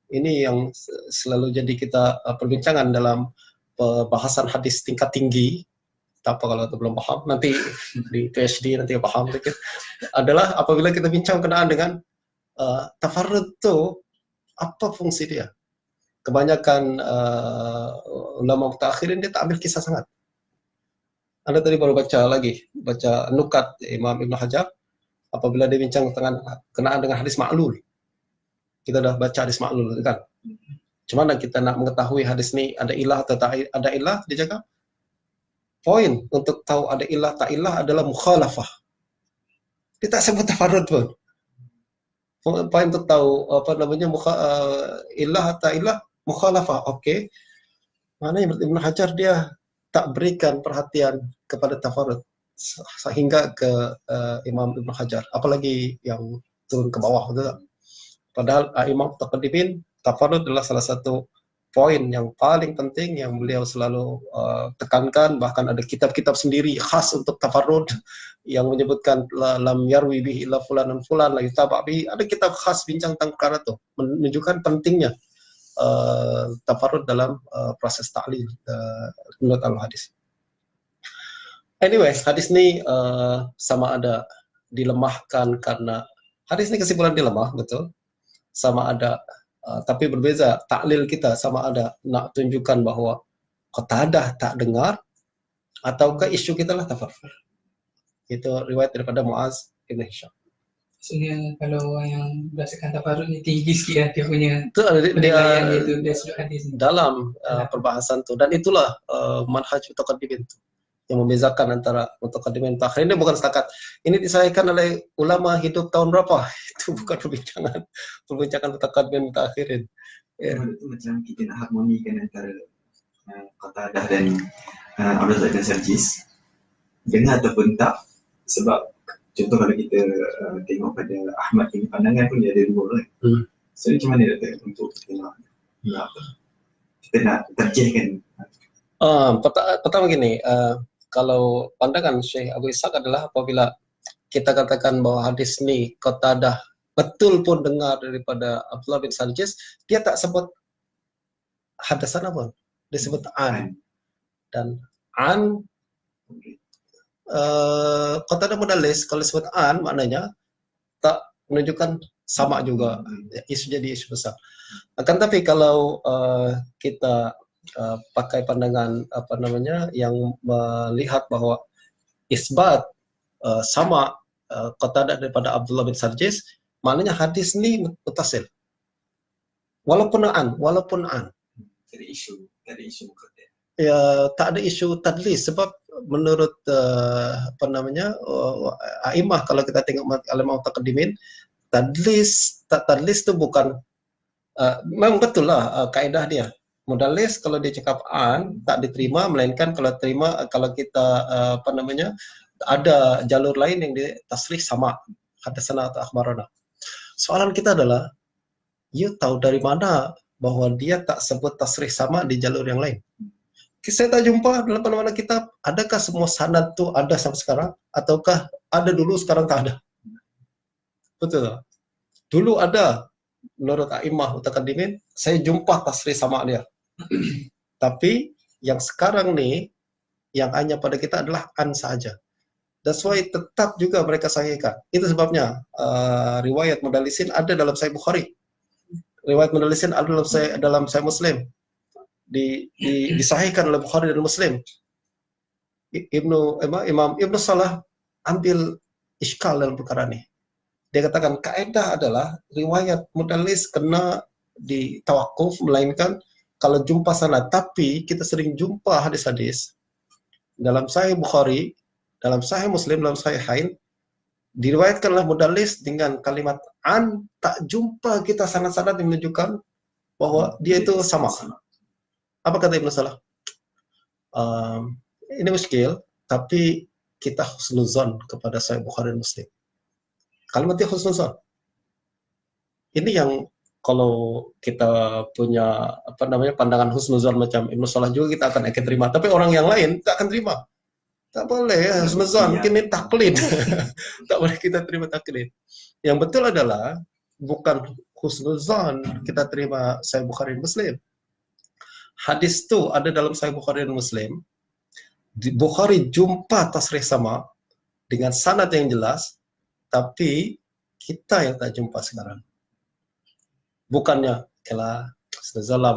Ini yang selalu jadi kita perbincangan dalam bahasan hadis tingkat tinggi. Tak apa kalau belum paham, nanti di PhD nanti paham sedikit. Adalah apabila kita bincang kenaan dengan tafarrud itu apa fungsi dia. Kebanyakan ulama mutaakhirin dia tak ambil kisah sangat. Anda tadi baru baca nukat Imam Ibn Hajar, apabila dia bincang kenaan dengan hadis ma'lul. Kita dah baca hadis ma'lul kan. Cuma kita nak mengetahui hadis ni ada ilah atau tak ada ilah, dia cakap poin untuk tahu ada ilah tak ilah adalah mukhalafah. Dia tak sebut tafarrud pun. Poin untuk tahu ilah atau ilah mukhalafah. Okey. Maknanya Ibn Hajar dia tak berikan perhatian kepada tafarrud sehingga ke Imam Ibn Hajar, apalagi yang turun ke bawah, betul tak? Padahal Imam Taqaddimin, tafarrud adalah salah satu poin yang paling penting yang beliau selalu tekankan. Bahkan ada kitab-kitab sendiri khas untuk tafarrud yang menyebutkan lam yarwi bihi illa fulan dan fulan la yutaba bihi. Ada kitab khas bincang tentang perkara itu, menunjukkan pentingnya tafarrud dalam proses ta'lil menurut al-hadis. Anyway, hadis ni sama ada dilemahkan karena hadis ni kesimpulan dia lemah, betul. Sama ada tapi berbeza taklil kita, sama ada nak tunjukkan bahawa Qatadah tak dengar ataukah isu kita lah tafarrud. Itu riwayat daripada Muaz ibn Hisham. Maksudnya kalau orang yang berdasarkan tafarrud ni tinggi sikit lah dia punya penilaian dia sudut hadis ni. Dalam perbahasan tu, dan itulah manhaj mutaqaddimin tu yang membezakan antara mutaqaddimin dan mutakhirin. Ini bukan setakat ini disahihkan oleh ulama hidup tahun berapa. Itu bukan perbincangan mutaqaddimin dan mutakhirin. Itu macam kita nak harmonikan antara Qatadah dan Abdullah bin Sarjis, dengar ataupun tak. Sebab contoh kalau kita tengok pada Ahmad ini, pandangan pun dia ada dua kan. So macam mana untuk kita nak terjehkan Pertama gini, kalau pandangan Syekh Abu Ishaq adalah apabila kita katakan bahwa hadis ini Qatadah betul pun dengar daripada Abdullah bin Sarjis, dia tak sebut hadatsana pun, disebut an. Dan an Qatadah mudallis kalau disebut an maknanya tak menunjukkan sama juga, isu jadi isu besar. Akan tapi kalau kita pakai pandangan yang melihat bahwa isbat sama Qatadah daripada Abdullah bin Sarjis, maknanya hadis ini mutasil. Walaupun an. Ada isu Qatadah. Ya, tak ada isu tadlis sebab menurut aimah, kalau kita tengok alimah mutaqaddimin, tadlis itu bukan memang betul lah kaedah dia. Mudallis kalau dia cakap an tak diterima, melainkan kalau kita ada jalur lain yang ditasrih sama hadatsana atau akhbarana. Soalan kita adalah, you tahu dari mana bahwa dia tak sebut tasrih sama di jalur yang lain? Saya tak jumpa dalam mana-mana kitab. Adakah semua sanad tu ada sampai sekarang? Ataukah ada dulu sekarang tak ada? Betul. Dulu ada, menurut a'immah mutaqaddimin, saya jumpa tasrih sama dia. Tapi yang sekarang nih, yang hanya pada kita adalah an saja. That's why tetap juga mereka sahihkan. Itu sebabnya riwayat mudallisin ada dalam Sahih Bukhari. Riwayat mudallisin ada dalam Sahih Muslim. Disahihkan oleh Bukhari dan Muslim. Imam Ibnu Salah ambil iskal dalam perkara ini. Dia katakan kaedah adalah riwayat mudallis kena ditawakuf, melainkan kalau jumpa sana. Tapi kita sering jumpa hadis-hadis dalam Sahih Bukhari, dalam Sahih Muslim, dalam Sahihain, diriwayatkanlah mudallis dengan kalimat an, tak jumpa kita sanad-sanad yang menunjukkan bahwa dia itu sama. Apa kata Ibnu Salah? Ini muskil, tapi kita husnuzon kepada Sahih Bukhari dan Muslim. Kalimatnya husnuzon. Ini yang kalau kita punya pandangan husnuzon macam Ibnu Salah juga, kita akan terima. Tapi orang yang lain tak akan terima. Tak boleh ya, husnuzon. Mungkin ini taklid. Tak boleh kita terima taklid. Yang betul adalah bukan husnuzon kita terima Sahih Bukhari dan Muslim. Hadis itu ada dalam Sahih Bukhari dan Muslim. Di Bukhari jumpa tasrih sama dengan sanad yang jelas, tapi kita yang tak jumpa sekarang. Bukannya kelah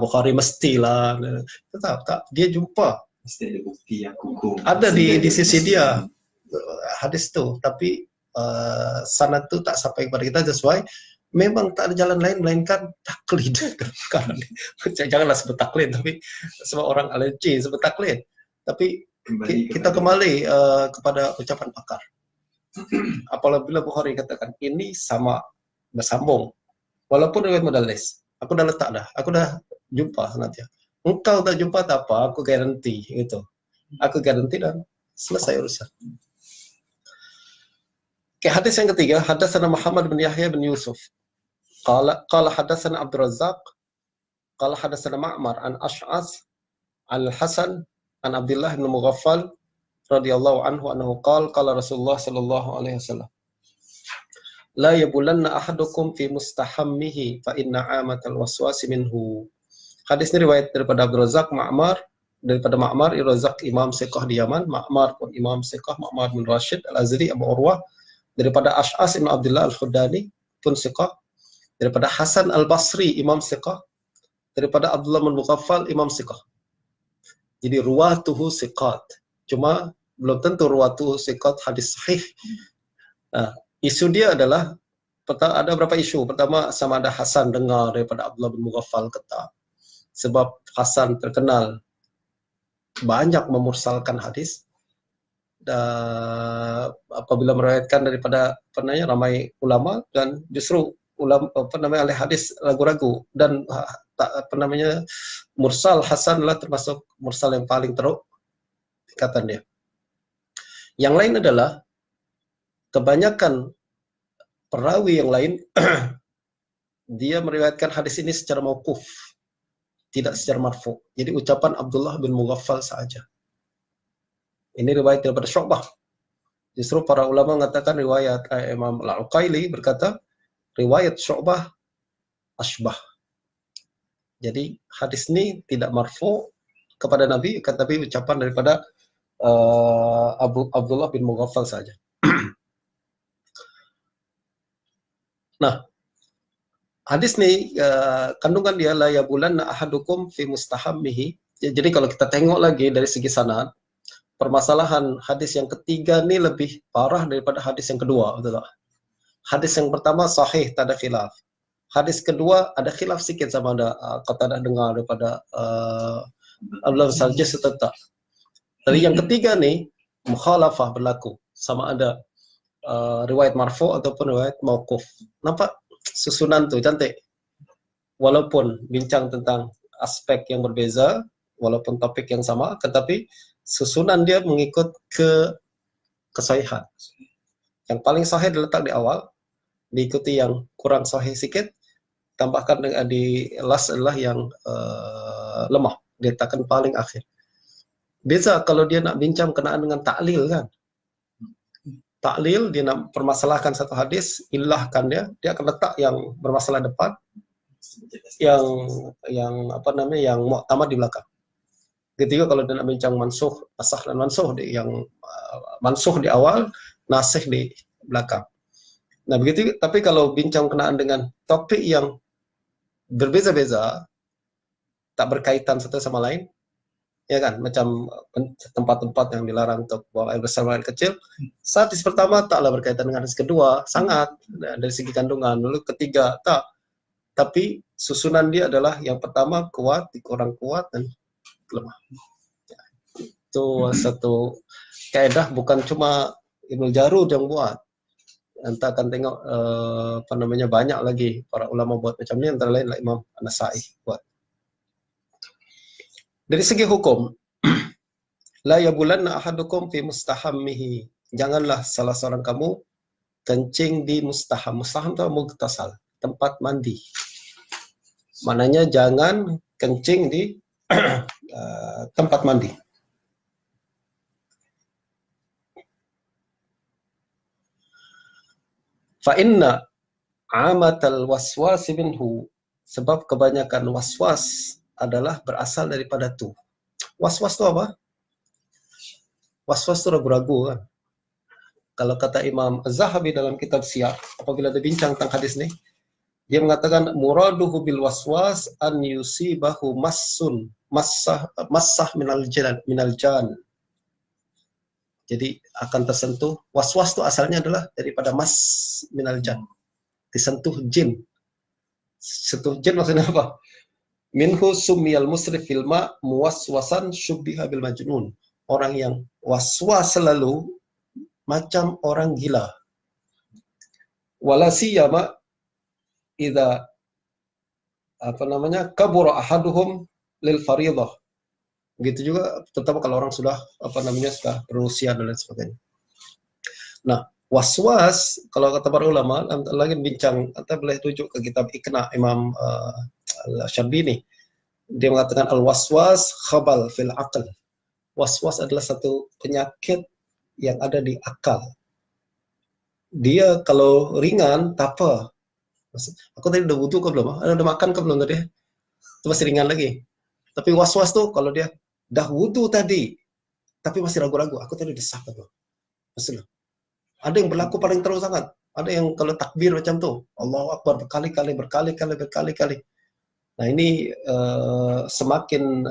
Bukhari mestilah, tak, dia jumpa. Mesti ada bukti yang kukuh. Ada di sisi dia hadis itu, tapi sanad itu tak sampai kepada kita. That's why memang tak ada jalan lain melainkan taklid. Janganlah sebut taklid, tapi semua orang alergi sebut taklid. Tapi kita kembali kepada ucapan pakar. Apabila Bukhari katakan ini sama, bersambung, walaupun riwayat mudallis, aku dah letak dah, aku dah jumpa nanti. Engkau tak jumpa tak apa, aku garanti gitu. Aku garanti dan selesai urusan. Oke, hadis yang ketiga, hadatsana Muhammad bin Yahya bin Yusuf. Qala hadatsana Abdul Razzaq, qala hadatsana Ma'mar an Ash'as al-Hasan an Abdullah bin Mughaffal radhiyallahu anhu qala Rasulullah sallallahu alaihi wasallam, la yabulanna ahadukum fi mustahammihi fa inna amatal waswasi minhu. Hadis ini riwayat daripada Abdul Razzaq, daripada Ma'mar, Razzaq imam siqah di Yaman, Ma'mar pun imam siqah, Ma'mar bin Rashid al-Azdi Abu Urwah, daripada Ash'as bin Abdullah al-Khudani pun siqah, daripada Hasan al-Basri imam siqah, daripada Abdullah bin Mughaffal imam siqah. Jadi ruwatuhu siqat. Cuma belum tentu ruwatuhu siqat hadis sahih. Isu dia adalah ada berapa isu. Pertama, sama ada Hasan dengar daripada Abdullah bin Mughaffal kata. Sebab Hasan terkenal banyak memursalkan hadis. Apabila meriwayatkan daripada ramai ulama, dan justru ulama ahli hadis ragu-ragu, dan mursal Hasan adalah termasuk mursal yang paling teruk ikatan dia. Yang lain adalah kebanyakan perawi yang lain dia meriwayatkan hadis ini secara mauquf. tidak secara marfu. Jadi ucapan Abdullah bin Mughaffal saja. Ini riwayat daripada Syu'bah. Justru para ulama mengatakan riwayat Imam Al-Uqaili berkata riwayat Syu'bah asbah. Jadi hadis ini tidak marfu kepada Nabi, tetapi ucapan daripada Abdullah bin Mughaffal saja. Nah, hadis ini kandungan dia la yabulanna ahadukum fi mustahammihi. Jadi kalau kita tengok lagi dari segi sanad, permasalahan hadis yang ketiga ini lebih parah daripada hadis yang kedua, betul tak? Hadis yang pertama sahih, tak ada khilaf. Hadis kedua ada khilaf sikit sama ada kata dengar daripada Abdullah Sarjis atau tak. Tapi yang ketiga nih mukhalafah berlaku, sama ada riwayat marfu ataupun riwayat mauquf. Nampak susunan tuh cantik. Walaupun bincang tentang aspek yang berbeza, walaupun topik yang sama, tetapi susunan dia mengikut kesahihan. Yang paling sahih diletak di awal, diikuti yang kurang sahih sikit, tambahkan dengan di last adalah yang lemah, diletakkan paling akhir. Beza kalau dia nak bincang kenaan dengan taklil kan. Taklil dia nak permasalahkan satu hadis, ilahkan dia akan letak yang bermasalah depan, yang apa namanya, yang mu'tamad di belakang. Ketiga kalau dia nak bincang mansuh, nasakh dan mansuh, yang mansuh di awal, nasikh di belakang. Nah begitu, tapi kalau bincang kenaan dengan topik yang berbeza-beza, tak berkaitan satu sama lain, ya kan, macam tempat-tempat yang dilarang untuk buang air besar, buang air kecil. Hadis pertama taklah berkaitan dengan hadis kedua, sangat dari segi kandungan. Lalu ketiga tak, tapi susunan dia adalah yang pertama kuat, kurang kuat dan lemah. Ya, itu satu kaidah, bukan cuma Ibnu Jarud yang buat. Anda akan tengok apa namanya, banyak lagi para ulama buat macam ni, antara lain Imam An-Nasa'i buat. Dari segi hukum, la yabulanna ahadukum fi mustahammihi. Janganlah salah seorang kamu kencing di mustaham. Mustaham itu mughtasal, tempat mandi. Maknanya jangan kencing di tempat mandi. Fa inna amatal waswasi minhu. Sebab kebanyakan waswas adalah berasal daripada tu. Was-was itu apa? Was-was itu ragu-ragu kan. Kalau kata Imam Az-Zahabi dalam kitab Siyar, apabila dia bincang tentang hadis ini, dia mengatakan muraduhu bil waswas an yusibahu massun, massah minal jan. Jadi akan tersentuh. Was-was itu asalnya adalah daripada mas minal jan. Disentuh jin. Sentuh jin maksudnya apa? Minhu sumiyal musrif fil ma muwaswasan syubbiha bil majnun. Orang yang waswas selalu macam orang gila. Wala siyama idza apa namanya, kabura ahaduhum lil fariidhah. Begitu juga terutama kalau orang sudah apa namanya, sudah berusia dan lain sebagainya. Nah, waswas kalau kata para ulama, lagi bincang, kita boleh rujuk ke kitab Iqna Imam Al-Syarbini. Dia mengatakan al-waswas khabal fil aql. Waswas adalah satu penyakit yang ada di akal. Dia kalau ringan tak apa. Aku tadi udah wudu ke belum? Udah makan ke belum tadi? Itu masih ringan lagi. Tapi waswas tuh kalau dia dah wudu tadi, tapi masih ragu-ragu, aku tadi desah ke belum? Masih. Ada yang berlaku paling terus sangat. Ada yang kalau takbir macam tuh, Allahu Akbar berkali-kali. Nah ini semakin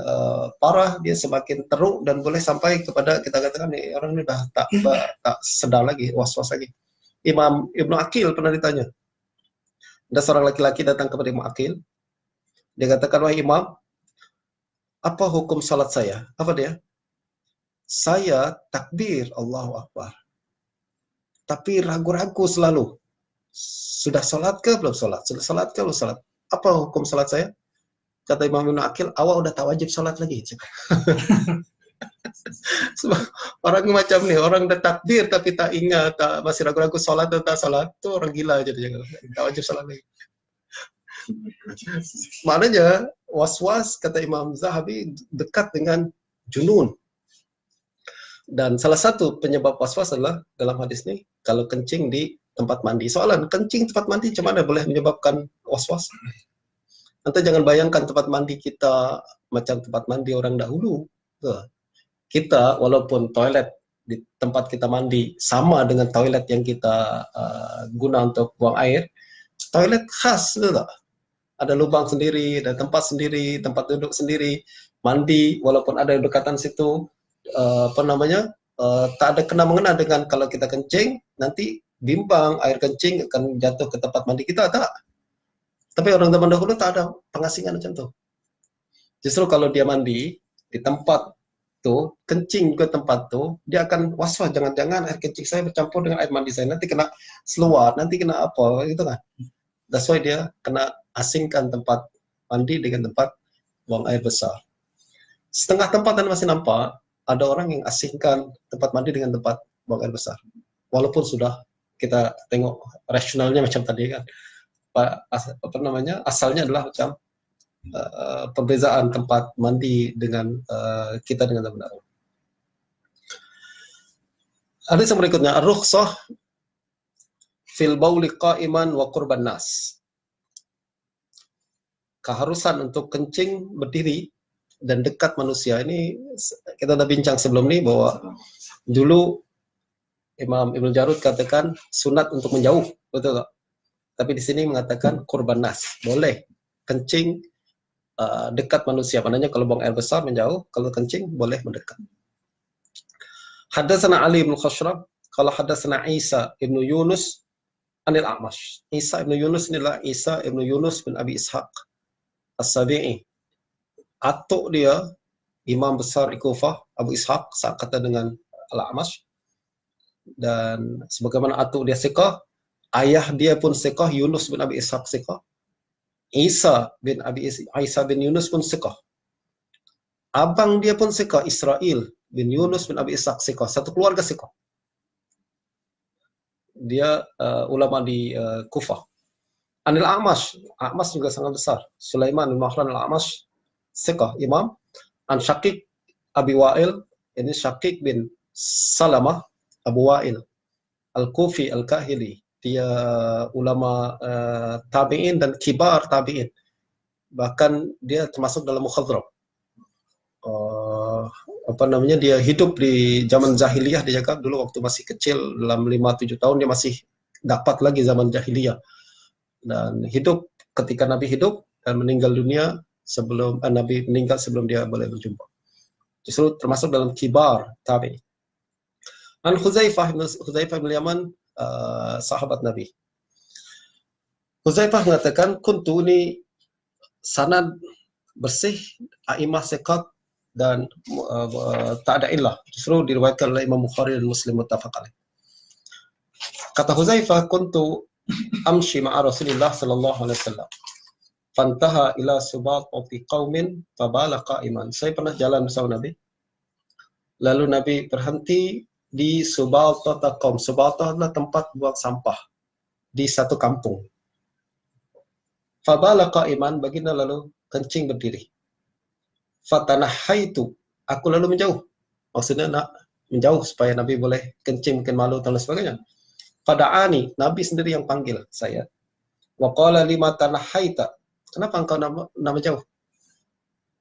parah, dia semakin teruk dan boleh sampai kepada kita katakan nih, orang ini dah tak sedar lagi, was-was lagi. Imam Ibnu Aqil pernah ditanya. Ada seorang laki-laki datang kepada Imam Aqil. Dia katakan, wahai Imam, apa hukum salat saya? Apa dia? Saya takbir Allahu Akbar, tapi ragu-ragu selalu. Sudah salat ke belum salat? Sudah salat ke belum salat? Apa hukum salat saya? Kata Imam Ibnu Aqil, awak udah tak wajib salat lagi. Orang macam ni, orang udah takbir tapi tak ingat, masih ragu-ragu salat atau tak salat, itu orang gila jadi, tak wajib salat lagi. Maknanya was-was kata Imam Zahabi dekat dengan junun. Dan salah satu penyebab was-was adalah dalam hadis ini kalau kencing di tempat mandi. Soalan kencing tempat mandi macam mana boleh menyebabkan was-was? Nanti jangan bayangkan tempat mandi kita macam tempat mandi orang dahulu. Kita walaupun toilet di tempat kita mandi sama dengan toilet yang kita guna untuk buang air, toilet khas itu tak? Ada lubang sendiri, ada tempat sendiri, tempat duduk sendiri, mandi walaupun ada dekatan situ, tak ada kena mengena dengan kalau kita kencing nanti bimbang air kencing akan jatuh ke tempat mandi kita, tak. Tapi orang zaman dahulu tak ada pengasingan macam tu. Justru kalau dia mandi di tempat tu, kencing ke tempat tu, dia akan was-was, jangan-jangan air kencing saya bercampur dengan air mandi saya, nanti kena seluar, nanti kena apa, gitu kan. That's why dia kena asingkan tempat mandi dengan tempat buang air besar. Setengah tempat Anda masih nampak, ada orang yang asingkan tempat mandi dengan tempat buang air besar. Walaupun sudah kita tengok rasionalnya macam tadi kan. Asalnya adalah macam perbezaan tempat mandi dengan kita dengan tempat lain. Hadis yang berikutnya, ar-rukhsah fil bauli qa'iman wa qurban nas. Keharusan untuk kencing berdiri dan dekat manusia. Ini kita dah bincang sebelum ni bahwa dulu Imam Ibnu Jarud katakan sunat untuk menjauh, betul tak? Tapi di sini mengatakan qurban nas, boleh kencing dekat manusia. Maknanya kalau buang air besar menjauh, kalau kencing boleh mendekat. Hadatsana Ali bin Khashrab, qala hadatsana Isa ibnu Yunus anil A'mash. Isa ibnu Yunus inilah Isa ibnu Yunus bin Abi Ishaq As-Sabi'i. Atuk dia imam besar di Kufah, Abu Ishaq, sakata dengan Al-A'mash. Dan sebagaimana atuk dia siqah, ayah dia pun siqah, Yunus bin Abi Ishaq siqah. Isa bin Yunus pun siqah. Abang dia pun siqah, Israel bin Yunus bin Abi Ishaq siqah. Satu keluarga siqah. Dia ulama di Kufah. Anil A'mash, A'mash juga sangat besar. Sulaiman bin Mahran Al-A'mash siqah, imam. An Syaqiq Abi Wa'il, ini Syaqiq bin Salamah Abu Wa'il Al-Kufi Al-Kahili. Dia ulama tabi'in dan kibar tabi'in. Bahkan dia termasuk dalam mukhadram. Dia hidup di zaman jahiliyah, dia cakap dulu waktu masih kecil, dalam 5-7 tahun dia masih dapat lagi zaman jahiliyah. Dan hidup ketika Nabi hidup dan meninggal dunia sebelum Nabi meninggal sebelum dia boleh berjumpa. Justru termasuk dalam kibar tabi'in. An Huzaifah bin Yaman, sahabat Nabi. Huzaifah mengatakan, kuntu ini sanad bersih, a'imah siqat dan tak ada illah. Justru diriwayatkan oleh Imam Bukhari dan Muslim muttafaq alaih. Kata Huzaifah, kuntu amshi ma'a Rasulillah sallallahu alaihi wasallam. Fantaha ila subaqati qaumin fabala qa'iman. Saya pernah jalan bersama Nabi. Lalu Nabi berhenti di Subalta kaum. Subalta adalah tempat buang sampah di satu kampung. Fabala qa'iman, baginda lalu kencing berdiri. Fatanahaitu, aku lalu menjauh. Maksudnya nak menjauh supaya Nabi boleh kencing, mungkin malu dan sebagainya. Fada'ani, Nabi sendiri yang panggil saya. Wa qala lima tanahaita, kenapa engkau nak menjauh?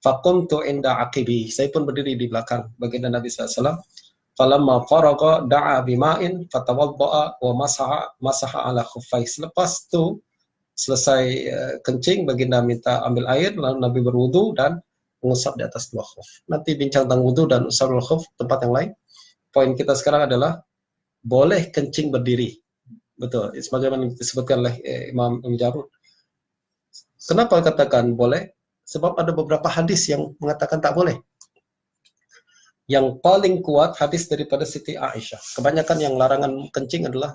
Faqumtu inda aqibi, saya pun berdiri di belakang baginda Nabi SAW. Falamma faraga da'a bima'in fatawadda'a wa masaha ala khuffai. Selepas tu selesai kencing, baginda minta ambil air, lalu Nabi berwudu dan mengusap di atas dua khuf. Nanti bincang tentang wudu dan usap khuf tempat yang lain. Poin kita sekarang adalah boleh kencing berdiri. Betul, sebagaimana disebutkan oleh Imam Jarud. Kenapa katakan boleh? Sebab ada beberapa hadis yang mengatakan tak boleh. Yang paling kuat hadis daripada Siti Aisyah. Kebanyakan yang larangan kencing adalah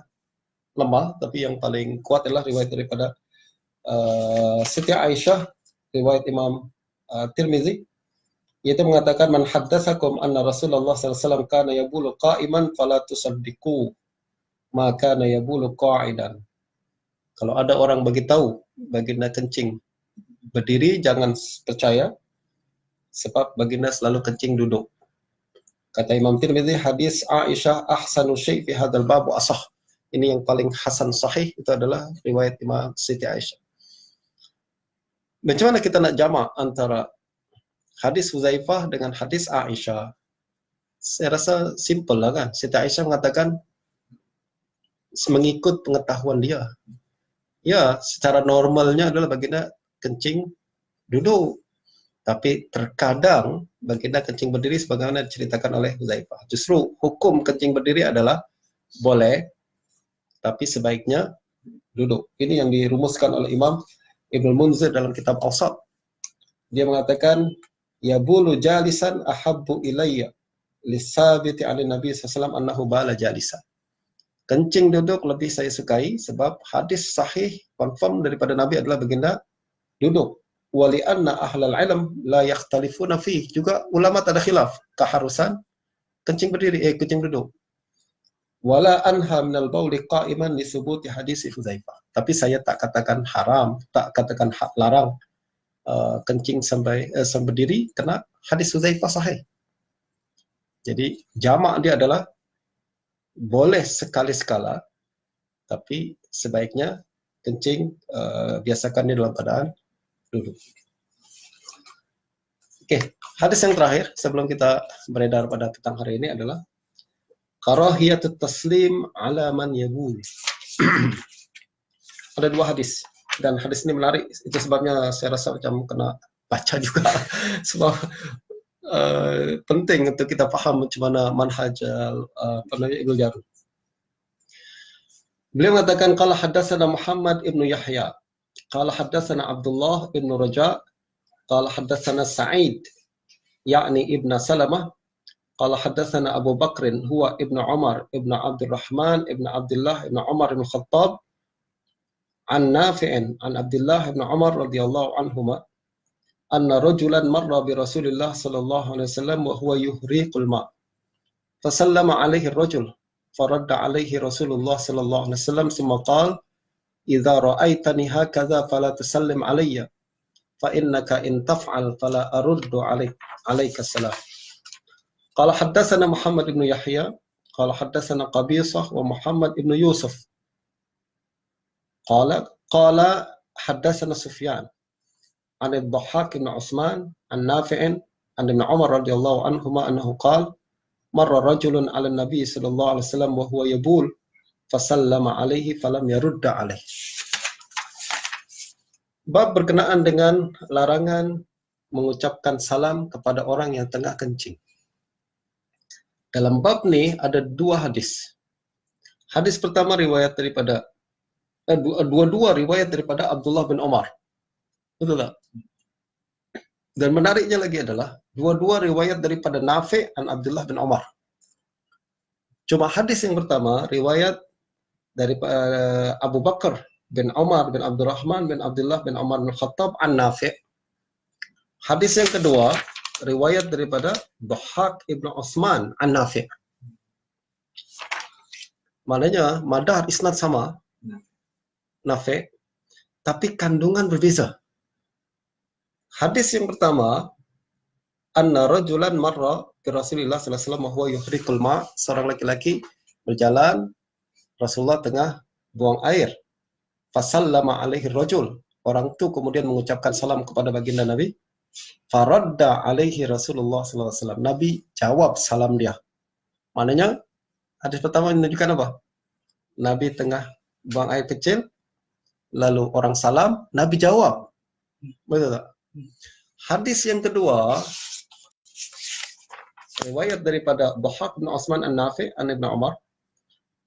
lemah, tapi yang paling kuat adalah riwayat daripada Siti Aisyah, riwayat Imam Tirmizi, yaitu mengatakan man haddatsakum anna Rasulullah sallallahu alaihi wasallam kana yabulu qa'iman fala tusaddiqu ma kana yabulu qa'idan. Kalau ada orang bagi tahu baginda kencing berdiri, jangan percaya, sebab baginda selalu kencing duduk. Kata Imam Tirmidzi, hadis Aisyah ahsanu syai' fi hadzal bab wa asah. Ini yang paling hasan sahih, itu adalah riwayat Imam Siti Aisyah. Macam mana kita nak jamak antara hadis Huzaifah dengan hadis Aisyah? Saya rasa simple lah kan. Siti Aisyah mengatakan mengikut pengetahuan dia. Ya, secara normalnya adalah baginda kencing duduk. Tapi terkadang baginda kencing berdiri sebagaimana diceritakan oleh Huzaifah. Justru hukum kencing berdiri adalah boleh, tapi sebaiknya duduk. Ini yang dirumuskan oleh Imam Ibnu Munzir dalam kitab Awsat. Dia mengatakan, ya bulu jalisan ahabbu ilayya lisabiti alin Nabi SAW annahu bala jalisan. Kencing duduk lebih saya sukai sebab hadis sahih confirm daripada Nabi adalah baginda duduk. Wali anna ahlal ilm la yakhtalifuna fih. Juga ulama tak ada khilaf keharusan kencing berdiri, kencing duduk. Wala anha minal bauli qa'iman li subuti hadis Huzaifah. Tapi saya tak katakan haram, tak katakan larang kencing sampai berdiri karena hadis Huzaifah sahih. Jadi jamak dia adalah boleh sekali-sekala, tapi sebaiknya kencing biasakan dia dalam keadaan duduk. Oke, hadis yang terakhir sebelum kita beredar pada petang hari ini adalah karahiyatut taslim ala man yabul. Ada dua hadis dan hadis ini menarik, itu sebabnya saya rasa macam kena baca juga sebab penting untuk kita faham macam mana manhaj Ibnu Jarud. Beliau mengatakan qala haddatsana Muhammad ibnu Yahya qala haddatsana Abdullah ibnu Raja qala haddatsana Sa'id yakni ibnu Salamah qala haddatsana Abu Bakr huwa ibnu Umar ibnu Abdurrahman ibnu Abdullah ibnu Umar bin Khattab an Nafi'in an Abdullah ibnu Umar radhiyallahu anhuma anna rajulan marra bi Rasulillah sallallahu alaihi wasallam wa huwa yuhriqul ma' fasallama alaihi ar-rajul faradda alaihi Rasulullah sallallahu alaihi wasallam thumma qala idza ra'aitani hakadha fala tusallim alayya fa innaka in taf'al fala aruddu alayka salam. Qala haddatsana Muhammad ibn Yahya qala haddatsana Qabisah wa Muhammad ibn Yusuf qala haddatsana Sufyan an ad-Dhahhak ibn Utsman an Nafi'in an Ibn Umar radhiyallahu anhuma annahu qala marra rajulun 'ala an-nabi sallallahu alaihi wasallam wa huwa yabul fasallama alaihi falam yarudda alaihi. Bab berkenaan dengan larangan mengucapkan salam kepada orang yang tengah kencing. Dalam bab ni ada dua hadis. Hadis pertama riwayat daripada dua-dua riwayat daripada Abdullah bin Umar. Betul tak? Dan menariknya lagi adalah dua-dua riwayat daripada Nafi' an Abdullah bin Umar. Cuma hadis yang pertama riwayat dari Abu Bakar bin Umar bin Abdurrahman bin Abdullah bin Umar bin Khattab an Nafi'. Hadis yang kedua riwayat daripada Dhahhak ibn Utsman an Nafi'. Maknanya madar isnad sama, Nafi', tapi kandungan berbeza. Hadis yang pertama, anna rajulan marra bi Rasulillah sallallahu alaihi wasallam wa huwa yuhriqul ma', seorang laki-laki berjalan, Rasulullah tengah buang air. Fasallama alaihi rajul, orang itu kemudian mengucapkan salam kepada baginda Nabi. Faradda alaihi Rasulullah sallallahu alaihi wasallam, Nabi jawab salam dia. Maknanya hadis pertama menunjukkan apa? Nabi tengah buang air kecil, lalu orang salam, Nabi jawab. Betul tak? Hadis yang kedua riwayat daripada Dhahhak bin Utsman an-Nafi' an Ibn Umar,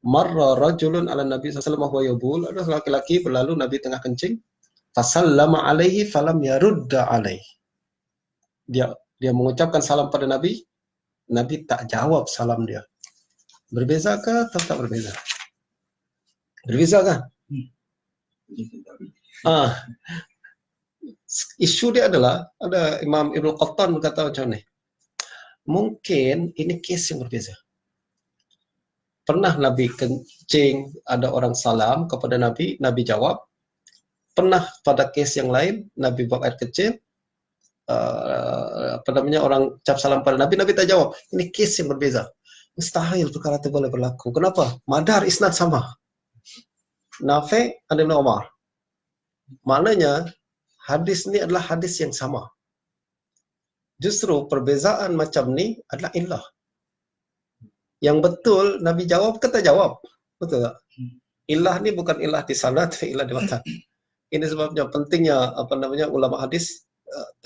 marra rajulun 'ala Nabi sallallahu alaihi wasallam wa yabul, ada laki-laki berlalu Nabi tengah kencing, fasallama alaihi falam yarudda alaihi. Dia mengucapkan salam pada Nabi, Nabi tak jawab salam dia. Berbezakah atau tak berbeza? Berbeza kan? Isu dia adalah, ada Imam Ibnu Qattan berkata macam ni, mungkin ini kes yang berbeza. Pernah Nabi kencing, ada orang salam kepada Nabi, Nabi jawab. Pernah pada kes yang lain, Nabi buang air kecil, orang cap salam pada Nabi, Nabi tak jawab. Ini kes yang berbeza. Mustahil perkara itu boleh berlaku. Kenapa? Madar isnad sama. Nafi' an Ibn Umar. Maknanya, hadis ini adalah hadis yang sama. Justru perbezaan macam ni adalah illah. Yang betul Nabi jawab, kita jawab. Betul tak? Illah ni bukan illah di sanad, tapi illah di matan. Ini sebabnya pentingnya ulama hadis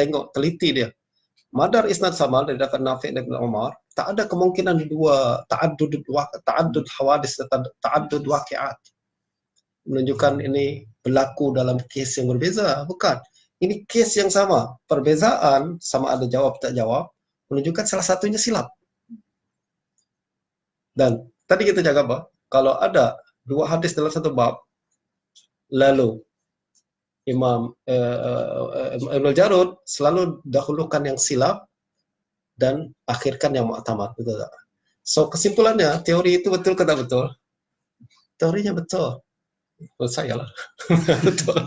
tengok, teliti dia. Madar isnad sama dari dapat Nafi' dan Ibn Umar, tak ada kemungkinan dua ta'addud hawadis, ta'addud waqi'at. Menunjukkan ini berlaku dalam kes yang berbeza. Bukan. Ini kes yang sama. Perbezaan sama ada jawab tak jawab menunjukkan salah satunya silap. Dan tadi kita jaga apa? Kalau ada dua hadis dalam satu bab, lalu Imam Ibnul Jarud selalu dahulukan yang silap dan akhirkan yang mu'tamad, betul tak? So kesimpulannya, teori itu betul ke tak betul? Teorinya betul. Menurut saya lah. Betul.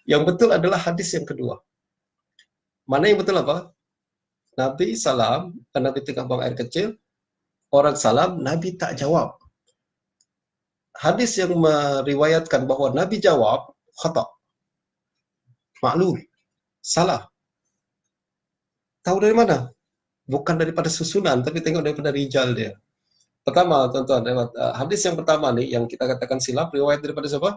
Yang betul adalah hadis yang kedua. Mana yang betul apa? Nabi salam, Nabi tengah buang air kecil, orang salam, Nabi tak jawab. Hadis yang meriwayatkan bahawa Nabi jawab, khata'. Maklul. Salah. Tahu dari mana? Bukan daripada susunan, tapi tengok daripada rijal dia. Pertama, tuan-tuan, hadis yang pertama nih, yang kita katakan silap, riwayat daripada siapa?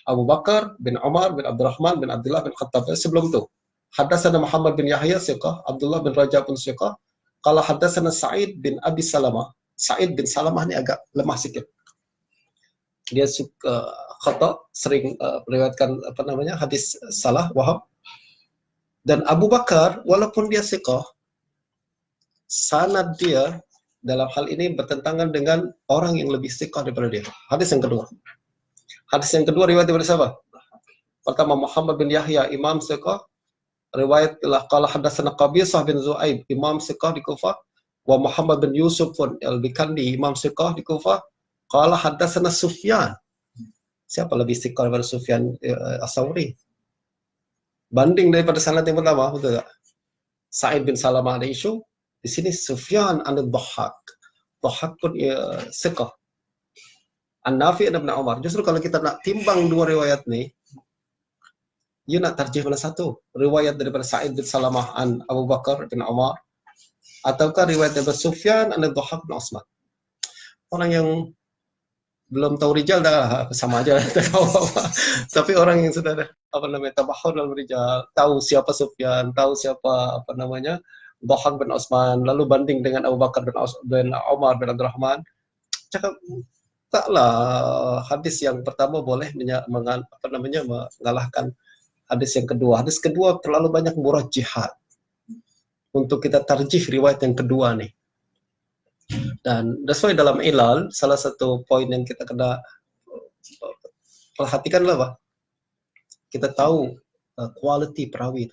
Abu Bakar bin Umar bin Abdurrahman bin Abdullah bin Khattab. Sebelum itu, hadatsana Muhammad bin Yahya siqah, Abdullah bin Raja pun siqah. Qala hadatsana Sa'id bin Abi Salamah. Sa'id bin Salamah ni agak lemah sikit. Dia suka khata', sering meriwayatkan hadis salah, waham. Dan Abu Bakar, walaupun dia siqah, sanad dia dalam hal ini bertentangan dengan orang yang lebih siqah daripada dia. Hadis yang kedua. Hadis yang kedua riwayat daripada siapa? Pertama Muhammad bin Yahya, imam siqah. Riwayat qala hadatsana Qabisah bin Zu'aib, imam siqah di Kufah. Wa Muhammad bin Yusuf al-Bikandi, imam siqah di Kufah. Qala hadatsana Sufyan. Siapa lebih siqah daripada Sufyan As-Sawri? Banding daripada sanad yang pertama, betul tak? Sa'id bin Salamah ada isu. Di sini Sufyan an-Dhahhak. Dhahhak pun siqah. An-Nafi' dan Ibn Umar. Justru kalau kita nak timbang dua riwayat ni, you nak tarjih mana satu? Riwayat daripada Sa'id bin Salamah an Abu Bakar bin Umar, ataukah riwayat daripada Sufyan an-Dhahhak bin Utsman? Orang yang belum tahu rijal dah sama aja tak tahu apa. Tapi orang yang sudah tabahur dalam rijal, tahu siapa Sufyan, tahu siapa Dhahhak bin Utsman, lalu banding dengan Abu Bakar bin Umar bin Abdurrahman, cakap taklah hadis yang pertama boleh mengalahkan hadis yang kedua. Hadis kedua terlalu banyak murajjihat untuk kita tarjih riwayat yang kedua nih. Dan that's why dalam ilal, salah satu poin yang kita kena perhatikanlah apa? Kita tahu quality perawi.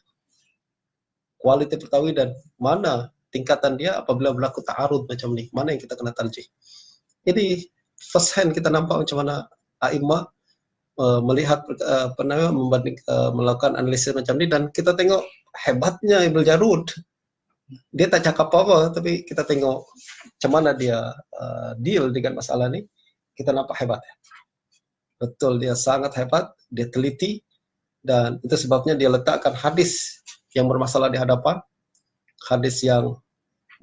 Quality perawi dan mana tingkatan dia apabila berlaku ta'arud macam ni. Mana yang kita kena tarjih. Jadi first hand kita nampak macam mana a'immah melihat melakukan analisis macam ni, dan kita tengok hebatnya Ibnu Jarud. Dia tak cakap apa-apa, tapi kita tengok macam mana dia deal dengan masalah ni, kita nampak hebat. Betul, dia sangat hebat, dia teliti, dan itu sebabnya dia letakkan hadis yang bermasalah di hadapan, hadis yang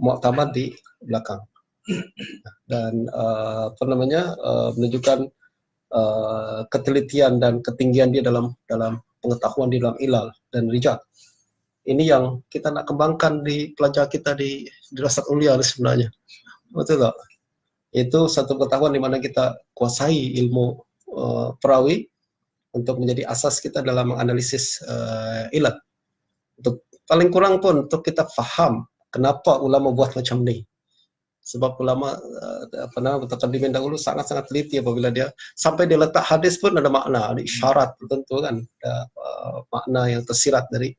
mu'tamad di belakang. Dan menunjukkan ketelitian dan ketinggian dia dalam pengetahuan di dalam ilal dan rijal. Ini yang kita nak kembangkan di pelajar kita di Dirasat Ulia sebenarnya. Betul tak? Itu satu pengetahuan di mana kita kuasai ilmu perawi untuk menjadi asas kita dalam menganalisis ilal. Untuk paling kurang pun untuk kita faham kenapa ulama buat macam ni. Sebab ulama mutaqaddimin dahulu sangat-sangat teliti apabila dia sampai dia letak hadis pun ada makna, ada isyarat tertentu kan, ada makna yang tersirat dari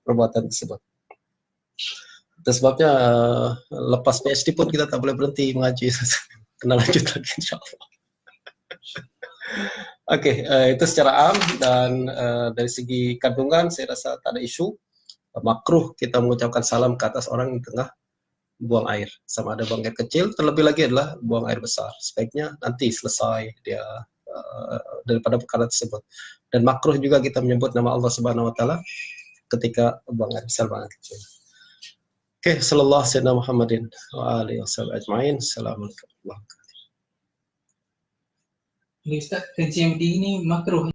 perbuatan tersebut. Itu sebabnya lepas PhD pun kita tak boleh berhenti mengaji. kena lanjut lagi insyaallah. Oke, itu secara am, dan dari segi kandungan saya rasa tak ada isu. Makruh kita mengucapkan salam ke atas orang yang tengah buang air, sama ada buang air kecil, terlebih lagi adalah buang air besar. Sebaiknya nanti selesai dia daripada perkara tersebut. Dan makruh juga kita menyebut nama Allah Subhanahu wa taala ketika buang air besar, buang air kecil. Oke, sallallahu alaihi Muhammadin wa alihi wasallam ajmain. Assalamualaikum warahmatullahi wabarakatuh. Ustaz, kencing berdiri ini makruh.